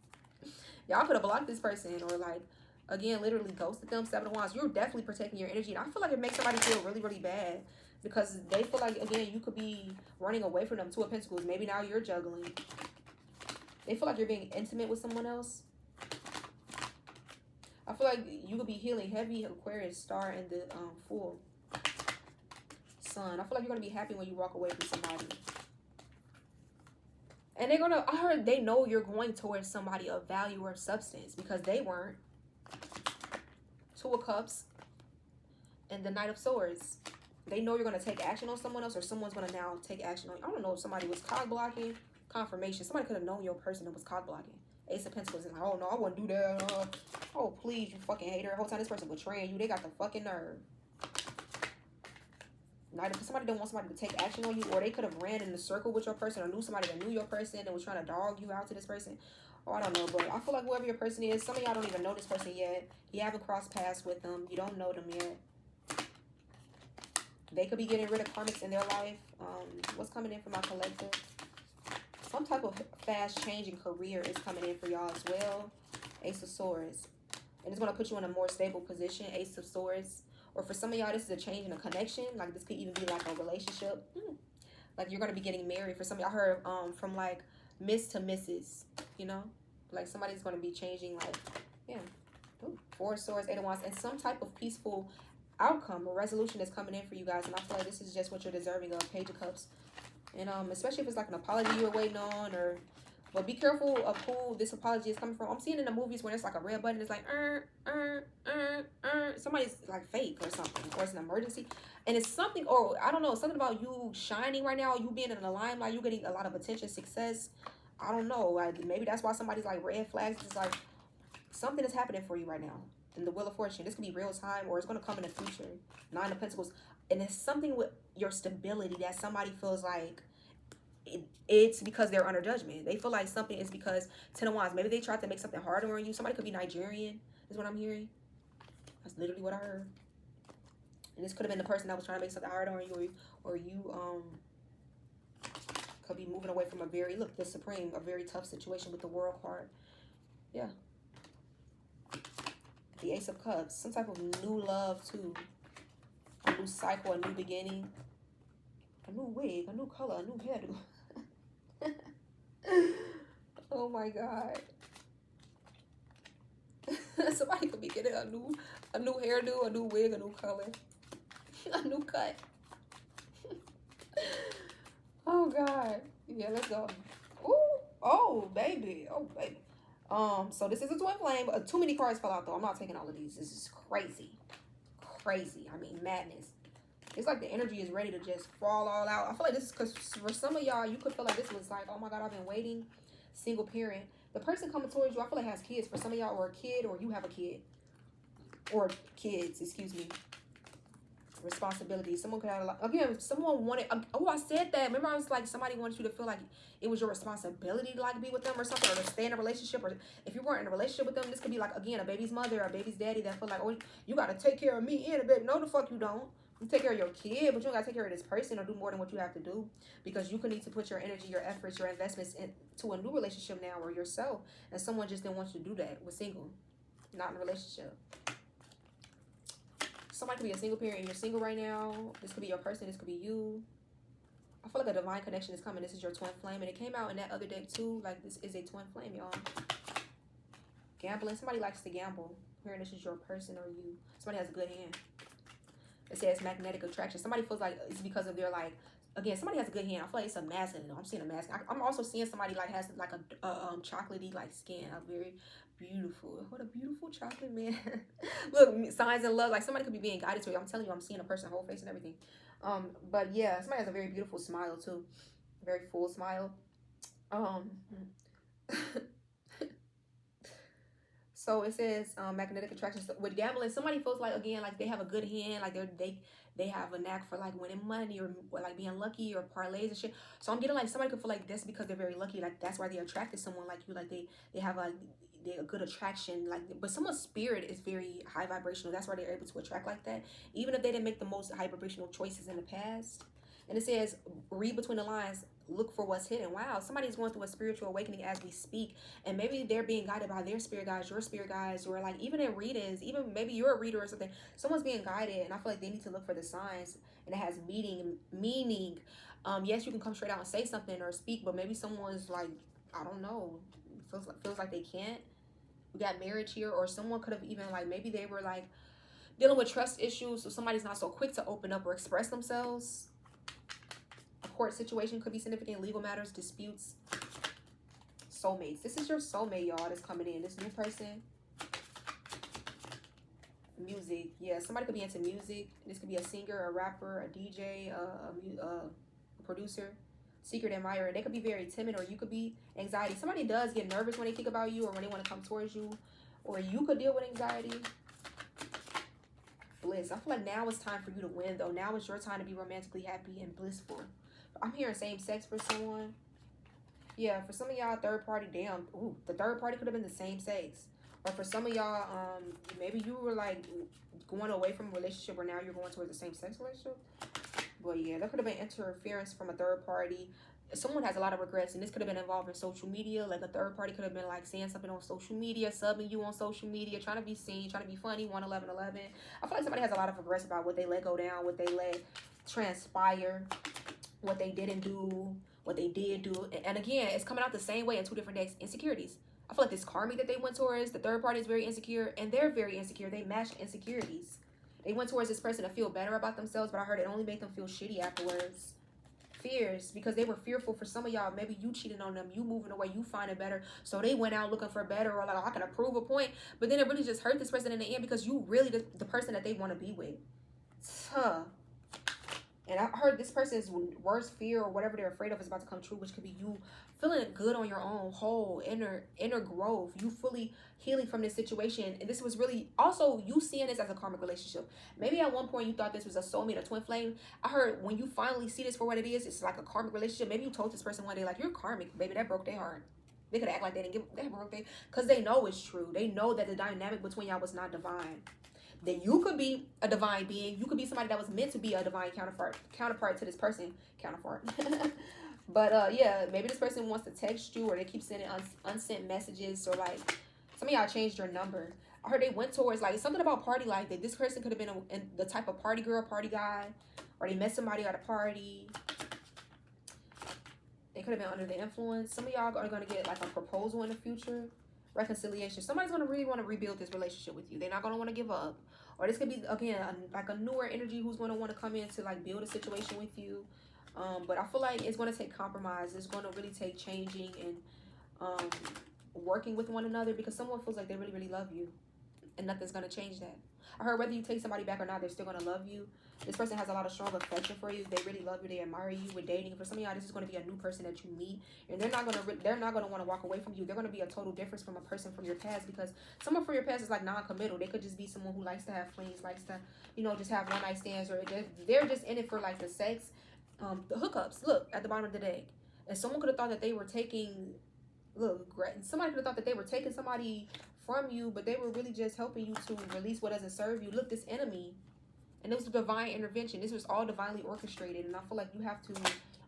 Y'all could have blocked this person or like, again, literally ghosted them. 7 of Wands. You're definitely protecting your energy. And I feel like it makes somebody feel really, really bad. Because they feel like, again, you could be running away from them. 2 of Pentacles. Maybe now you're juggling. They feel like you're being intimate with someone else. I feel like you could be healing heavy Aquarius, Star, and the Fool. Sun. I feel like you're going to be happy when you walk away from somebody. And they're going to, I heard they know you're going towards somebody of value or substance. Because they weren't. 2 of Cups and the Knight of Swords. They know you're going to take action on someone else or someone's going to now take action on you. I don't know if somebody was cock blocking. Confirmation. Somebody could have known your person that was cock blocking. Ace of Pentacles and like, oh no, I wouldn't do that. Oh please, you fucking hater. The whole time this person betraying you. They got the fucking nerve. Somebody don't want somebody to take action on you, or they could have ran in the circle with your person or knew somebody that knew your person and was trying to dog you out to this person. Oh, I don't know, but I feel like whoever your person is, some of y'all don't even know this person yet. You haven't crossed paths with them. You don't know them yet. They could be getting rid of karmics in their life. What's coming in for my collective? Some type of fast changing career is coming in for y'all as well. Ace of Swords. And it's going to put you in a more stable position. Ace of Swords. Or for some of y'all, this is a change in a connection. Like this could even be like a relationship. Like you're going to be getting married. For some of y'all, I heard from like Miss to Mrs. You know? Like somebody's going to be changing like, yeah. Ooh, 4 of Swords, 8 of Wands. And some type of peaceful outcome or resolution is coming in for you guys. And I feel like this is just what you're deserving of. Page of Cups. And especially if it's like an apology you were waiting on, or but be careful of who this apology is coming from. I'm seeing in the movies when it's like a red button, it's like somebody's like fake or something, or it's an emergency, and it's something, or I don't know, something about you shining right now, you being in the limelight, you getting a lot of attention, success. I don't know, like maybe that's why somebody's like red flags. It's like something is happening for you right now in the Wheel of Fortune. This could be real time, or it's going to come in the future. 9 of Pentacles. And it's something with your stability that somebody feels like it's because they're under judgment. They feel like something is because 10 of Wands. Maybe they tried to make something harder on you. Somebody could be Nigerian, is what I'm hearing. That's literally what I heard. And this could have been the person that was trying to make something harder on you, or you could be moving away from a very, look, the Supreme, a very tough situation with the World card. Yeah. The Ace of Cups. Some type of new love too. A new cycle, a new beginning, a new wig, a new color, a new hairdo. Oh my God. Somebody could be getting a new hairdo, a new wig, a new color, a new cut. Oh God. Yeah, let's go. Ooh, oh baby, oh baby. So this is a twin flame. Too many cards fell out though. I'm not taking all of these. This is crazy. Crazy. I mean, madness. It's like the energy is ready to just fall all out. I feel like this is because for some of y'all, you could feel like this was like, oh my God, I've been waiting. Single parent. The person coming towards you, I feel like has kids. For some of y'all, or a kid, or you have a kid. Or kids, excuse me. Responsibility. Someone could have, like, again, someone wanted, oh, I said that. Remember I was like, somebody wanted you to feel like it was your responsibility to like be with them or something, or to stay in a relationship, or if you weren't in a relationship with them, this could be like, again, a baby's mother or a baby's daddy that feel like, oh, you got to take care of me and a baby. No, the fuck you don't. You take care of your kid, but you don't got to take care of this person or do more than what you have to do, because you could need to put your energy, your efforts, your investments into a new relationship now, or yourself, and someone just didn't want you to do that with single, not in a relationship. Somebody could be a single parent and you're single right now. This could be your person. This could be you. I feel like a divine connection is coming. This is your twin flame. And it came out in that other deck too. Like this is a twin flame, y'all. Gambling. Somebody likes to gamble. Hearing this is your person or you. Somebody has a good hand. It says magnetic attraction. Somebody feels like it's because of their like, again, somebody has a good hand. I feel like it's a masculine. I'm seeing a masculine. I'm also seeing somebody like has like a chocolatey like skin, a very beautiful. What a beautiful chocolate man. Look, signs in love. Like somebody could be being guided to you. I'm telling you, I'm seeing a person, whole face and everything. But yeah, somebody has a very beautiful smile too, very full smile. Um, so it says magnetic attraction. So with gambling, somebody feels like, again, like they have a good hand, like they have a knack for like winning money or like being lucky or parlays and shit. So I'm getting like somebody could feel like this because they're very lucky, like that's why they attracted someone like you, like they have like they a good attraction, like, but someone's spirit is very high vibrational. That's why they're able to attract like that, even if they didn't make the most high vibrational choices in the past. And it says, read between the lines, look for what's hidden. Wow, somebody's going through a spiritual awakening as we speak. And maybe they're being guided by their spirit guides, your spirit guides, or like even in readings, even maybe you're a reader or something. Someone's being guided, and I feel like they need to look for the signs, and it has meaning. Yes, you can come straight out and say something or speak, but maybe someone's like, I don't know, feels like they can't. We got marriage here, or someone could have even like, maybe they were like dealing with trust issues, so somebody's not so quick to open up or express themselves. A court situation could be significant, legal matters, disputes. Soulmates. This is your soulmate, y'all, that's coming in. This new person. Music. Yeah, somebody could be into music. This could be a singer, a rapper, a DJ, a producer, secret admirer. They could be very timid, or you could be anxiety. Somebody does get nervous when they think about you or when they want to come towards you, or you could deal with anxiety. Bliss. I feel like now it's time for you to win, though. Now is your time to be romantically happy and blissful. I'm hearing same sex for someone. Yeah, for some of y'all, third party, damn. Ooh, the third party could have been the same sex. Or for some of y'all, maybe you were like going away from a relationship where now you're going towards the same sex relationship. But yeah, there could have been interference from a third party. Someone has a lot of regrets, and this could have been involved in social media. Like a third party could have been like saying something on social media, subbing you on social media, trying to be seen, trying to be funny, 11111. I feel like somebody has a lot of regrets about what they let go down, what they let transpire, what they didn't do, what they did do. And again, it's coming out the same way in two different decks. Insecurities. I feel like this karma that they went towards, the third party is very insecure, and they're very insecure. They matched insecurities. They went towards this person to feel better about themselves, but I heard it only made them feel shitty afterwards. Fears, because they were fearful. For some of y'all, maybe you cheated on them, you moving away, you find it better, so they went out looking for better, or like, oh, I can prove a point, but then it really just hurt this person in the end because you really the person that they want to be with. Huh. And I heard this person's worst fear or whatever they're afraid of is about to come true, which could be you feeling good on your own, whole, inner growth, you fully healing from this situation. And this was really also you seeing this as a karmic relationship. Maybe at one point you thought this was a soulmate, a twin flame. I heard when you finally see this for what it is, it's like a karmic relationship. Maybe you told this person one day, like, you're karmic, baby, that broke their heart. They could act like they didn't give that broke their, because they know it's true. They know that the dynamic between y'all was not divine. Then you could be a divine being. You could be somebody that was meant to be a divine counterpart to this person. Counterpart. But yeah, maybe this person wants to text you, or they keep sending unsent messages, or like some of y'all changed your number. I heard they went towards like something about party life, that this person could have been the type of party girl, party guy, or they met somebody at a party. They could have been under the influence. Some of y'all are going to get like a proposal in the future. Reconciliation. Somebody's going to really want to rebuild this relationship with you. They're not going to want to give up. Or this could be, again, like a newer energy who's going to want to come in to like build a situation with you. But I feel like it's going to take compromise. It's going to really take changing and working with one another, because someone feels like they really, really love you. And nothing's going to change that. I heard whether you take somebody back or not, they're still going to love you. This person has a lot of strong affection for you. They really love you. They admire you. With dating, for some of y'all, this is going to be a new person that you meet, and they're not going to want to walk away from you. They're going to be a total difference from a person from your past, because someone from your past is like non-committal. They could just be someone who likes to have flings, likes to, just have one night stands, or they're just in it for like the sex, the hookups. Look at the bottom of the deck, and someone could have thought that they were taking. Somebody could have thought that they were taking somebody from you, but they were really just helping you to release what doesn't serve you. Look, this enemy. And it was divine intervention. This was all divinely orchestrated. And I feel like you have to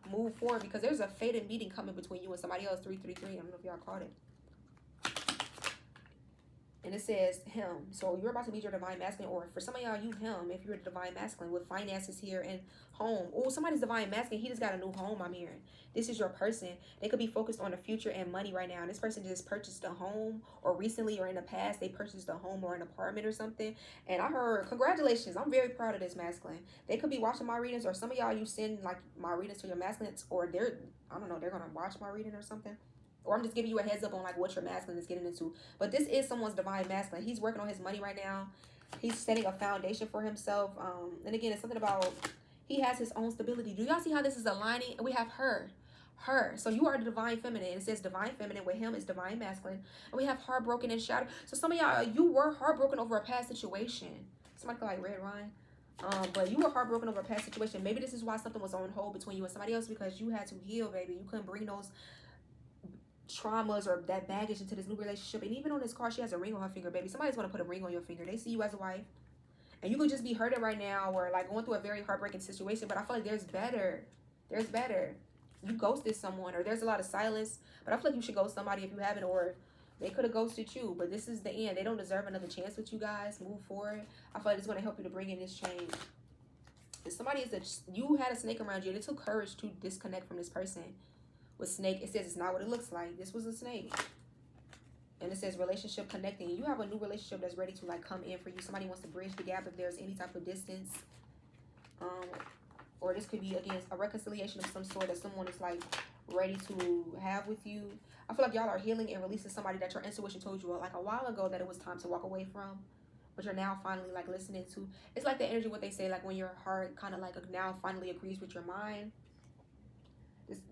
move forward, because there's a fated meeting coming between you and somebody else. 333. I don't know if y'all caught it. And it says him. So you're about to meet your divine masculine, or for some of y'all, you him if you're the divine masculine with finances here and home. Oh, somebody's divine masculine. He just got a new home, I'm hearing. This is your person. They could be focused on the future and money right now. And this person just purchased a home, or recently or in the past, they purchased a home or an apartment or something. And I heard, congratulations. I'm very proud of this masculine. They could be watching my readings, or some of y'all, you send like my readings to your masculines, or they're, I don't know, they're going to watch my reading or something. Or I'm just giving you a heads up on like what your masculine is getting into. But this is someone's divine masculine. He's working on his money right now. He's setting a foundation for himself. And again, it's something about he has his own stability. Do y'all see how this is aligning? And we have her. So you are the divine feminine. It says divine feminine. With him is divine masculine. And we have heartbroken and shattered. So some of y'all, you were heartbroken over a past situation. Somebody could like red wine. But you were heartbroken over a past situation. Maybe this is why something was on hold between you and somebody else, because you had to heal, baby. You couldn't bring those traumas or that baggage into this new relationship. And even on this card, she has a ring on her finger, baby. Somebody's going to put a ring on your finger. They see you as a wife, and you could just be hurting right now, or like going through a very heartbreaking situation. But I feel like there's better. You ghosted someone, or there's a lot of silence, but I feel like you should ghost somebody if you haven't, or they could have ghosted you. But this is the end. They don't deserve another chance with you guys. Move forward. I feel like it's going to help you to bring in this change. If somebody is that you had a snake around you, and it took courage to disconnect from this person. With snake, it says it's not what it looks like. This was a snake. And it says relationship connecting. You have a new relationship that's ready to like come in for you. Somebody wants to bridge the gap if there's any type of distance. Or this could be, again, a reconciliation of some sort that someone is like ready to have with you. I feel like y'all are healing and releasing somebody that your intuition told you like a while ago that it was time to walk away from. But you're now finally like listening to. It's like the energy, what they say, like when your heart kind of like now finally agrees with your mind.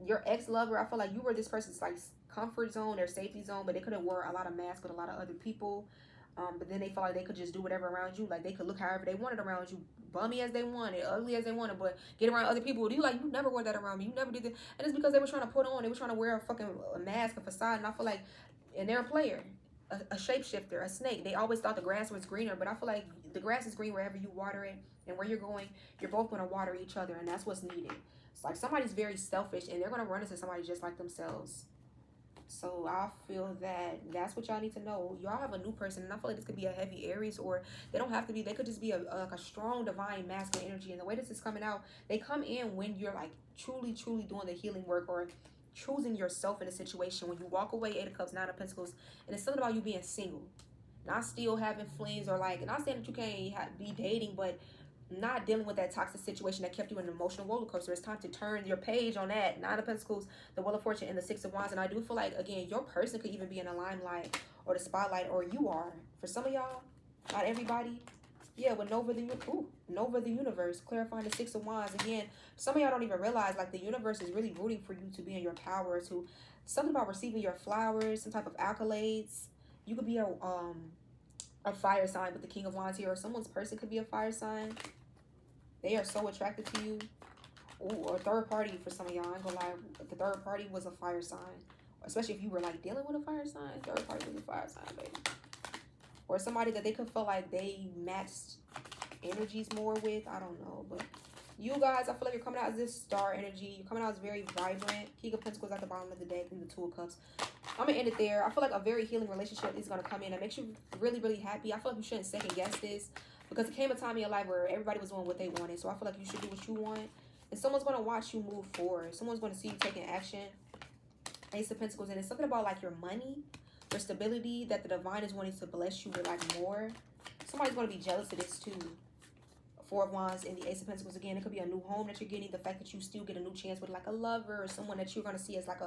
Your ex-lover, I feel like you were this person's like comfort zone, their safety zone, but they could have wore a lot of masks with a lot of other people. But then they felt like they could just do whatever around you. Like they could look however they wanted around you, bummy as they wanted, ugly as they wanted, but get around other people. You like, you never wore that around me. You never did that. And it's because they were trying to put on, they were trying to wear a fucking mask, a facade. And I feel like, and they're a player, a shapeshifter, a snake. They always thought the grass was greener, but I feel like the grass is green wherever you water it, and where you're going, you're both going to water each other, and that's what's needed. It's like somebody's very selfish, and they're going to run into somebody just like themselves. So I feel that that's what y'all need to know. Y'all have a new person, and I feel like this could be a heavy Aries, or they don't have to be. They could just be like a strong divine masculine energy. And the way this is coming out, they come in when you're like truly doing the healing work, or choosing yourself in a situation. When you walk away, 8 of Cups, 9 of Pentacles, and it's something about you being single, not still having flings, or like, not saying that you can't be dating, but not dealing with that toxic situation that kept you in an emotional roller coaster. It's time to turn your page on that. 9 of Pentacles, the Wheel of Fortune, and the 6 of Wands. And I do feel like, again, your person could even be in the limelight or the spotlight, or you are. For some of y'all, not everybody. Yeah, with Nova the Universe, clarifying the 6 of Wands. Again, some of y'all don't even realize, like, the universe is really rooting for you to be in your power, to something about receiving your flowers, some type of accolades. You could be a fire sign with the King of Wands here, or someone's person could be a fire sign. They are so attracted to you. Ooh, or a third party for some of y'all. I ain't gonna lie. The third party was a fire sign. Especially if you were like dealing with a fire sign. Third party was a fire sign, baby. Or somebody that they could feel like they matched energies more with. I don't know. But you guys, I feel like you're coming out as this star energy. You're coming out as very vibrant. King of Pentacles at the bottom of the deck, and the 2 of Cups. I'm gonna end it there. I feel like a very healing relationship is gonna come in that makes you really happy. I feel like you shouldn't second guess this, because it came a time in your life where everybody was doing what they wanted. So I feel like you should do what you want. And someone's going to watch you move forward. Someone's going to see you taking action. Ace of Pentacles. And it's something about like your money, your stability, that the divine is wanting to bless you with like more. Somebody's going to be jealous of this too. 4 of Wands and the Ace of Pentacles. Again, it could be a new home that you're getting. The fact that you still get a new chance with like a lover, or someone that you're going to see as like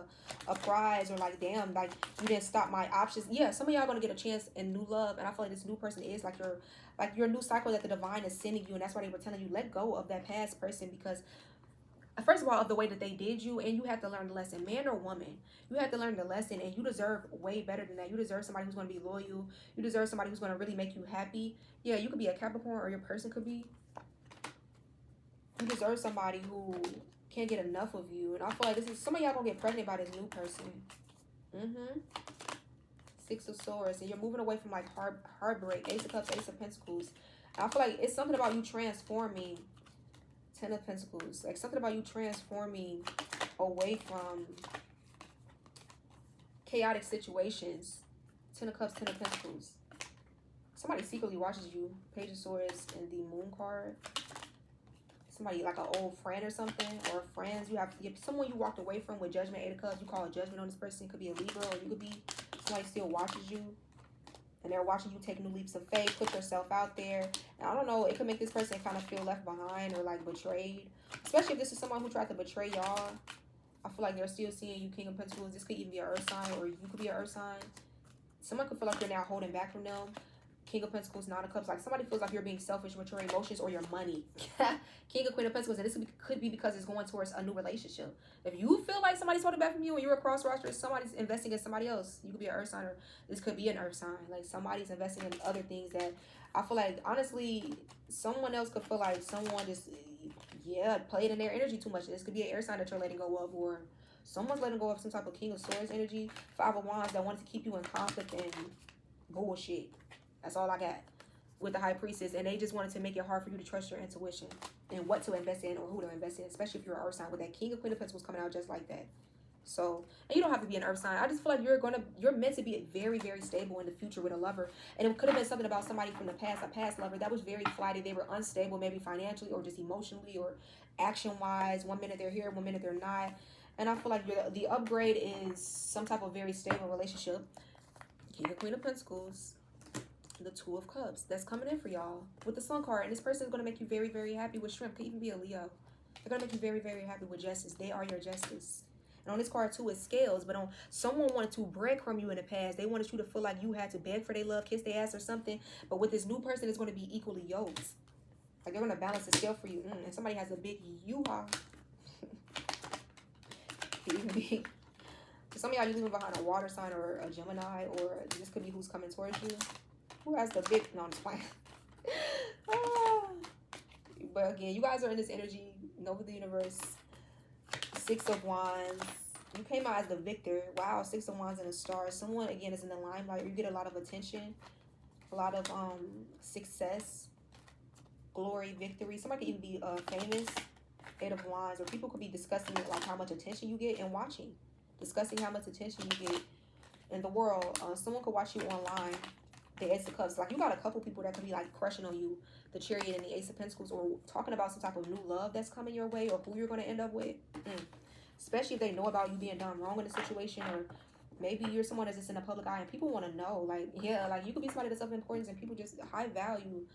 a prize, or like, damn, like you didn't stop my options. Yeah, some of y'all going to get a chance in new love. And I feel like this new person is like your new cycle that the divine is sending you. And that's why they were telling you, let go of that past person, because first of all, of the way that they did you, and you have to learn the lesson. Man or woman, you have to learn the lesson, and you deserve way better than that. You deserve somebody who's going to be loyal. You deserve somebody who's going to really make you happy. Yeah, you could be a Capricorn, or your person could be. You deserve somebody who can't get enough of you. And I feel like this is, some of y'all gonna get pregnant by this new person. 6 of Swords. And you're moving away from like heartbreak. Ace of Cups, Ace of Pentacles. And I feel like it's something about you transforming. 10 of Pentacles. Like something about you transforming away from chaotic situations. 10 of Cups, 10 of Pentacles. Somebody secretly watches you. Page of Swords and the Moon card. Somebody like an old friend or something, or friends you have, someone you walked away from with Judgment, 8 of Cups. You call a judgment on this person. It could be a Libra, or you could be somebody still watches you, and they're watching you take new leaps of faith, put yourself out there. And I don't know, it could make this person kind of feel left behind or like betrayed, especially if this is someone who tried to betray y'all. I feel like they're still seeing you, King of Pentacles. This could even be an earth sign, or you could be an earth sign. Someone could feel like you're now holding back from them. King of Pentacles, 9 of Cups. Like somebody feels like you're being selfish with your emotions or your money. King of Queen of Pentacles. And this could be because it's going towards a new relationship. If you feel like somebody's holding back from you and you're a cross roster, somebody's investing in somebody else. You could be an earth sign, or this could be an earth sign. Like somebody's investing in other things that I feel like, honestly, someone else could feel like someone just, yeah, played in their energy too much. This could be an air sign that you're letting go of, or someone's letting go of some type of King of Swords energy. 5 of Wands that wanted to keep you in conflict and bullshit. That's all I got with the High Priestess. And they just wanted to make it hard for you to trust your intuition and what to invest in or who to invest in, especially if you're an earth sign, with that King of Queen of Pentacles coming out just like that. So, and you don't have to be an earth sign. I just feel like you're meant to be very, very stable in the future with a lover. And it could have been something about somebody from the past, a past lover that was very flighty. They were unstable, maybe financially or just emotionally or action-wise. One minute they're here, one minute they're not. And I feel like the upgrade is some type of very stable relationship. King of Queen of Pentacles, the 2 of Cups. That's coming in for y'all with the Sun card. And this person is going to make you very, very happy with Shrimp. Could even be a Leo. They're going to make you very, very happy with Justice. They are your Justice. And on this card too is Scales. But on someone wanted to break from you in the past. They wanted you to feel like you had to beg for their love, kiss their ass or something. But with this new person, it's going to be equally yoked. Like they're going to balance the scale for you. And somebody has a big you-ha. Even be... Some of y'all, you leaving behind a water sign or a Gemini, or this could be who's coming towards you. Who has the big... No, I'm just playing. But again, you guys are in this energy. Nova the Universe. 6 of Wands. You came out as the victor. Wow, 6 of Wands and a star. Someone, again, is in the limelight. You get a lot of attention. A lot of success. Glory, victory. Somebody could even be famous. 8 of Wands. Or people could be discussing like how much attention you get and watching. Discussing how much attention you get in the world. Someone could watch you online. The Ace of Cups. Like you got a couple people that could be like crushing on you. The Chariot and the Ace of Pentacles, or talking about some type of new love that's coming your way, or who you're going to end up with. Especially if they know about you being done wrong in a situation, or maybe you're someone that's just in the public eye and people want to know. Like, yeah, like you could be somebody that's of importance and people just high value,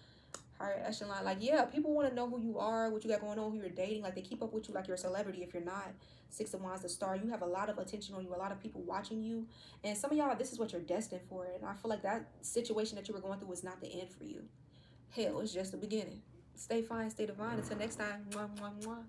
higher echelon. Like, yeah, people want to know who you are, what you got going on, who you're dating. Like, they keep up with you like you're a celebrity if you're not. 6 of Wands, the star. You have a lot of attention on you, a lot of people watching you. And some of y'all, this is what you're destined for. And I feel like that situation that you were going through was not the end for you. Hell, it's just the beginning. Stay fine, stay divine. Until next time. Mwah, mwah, mwah.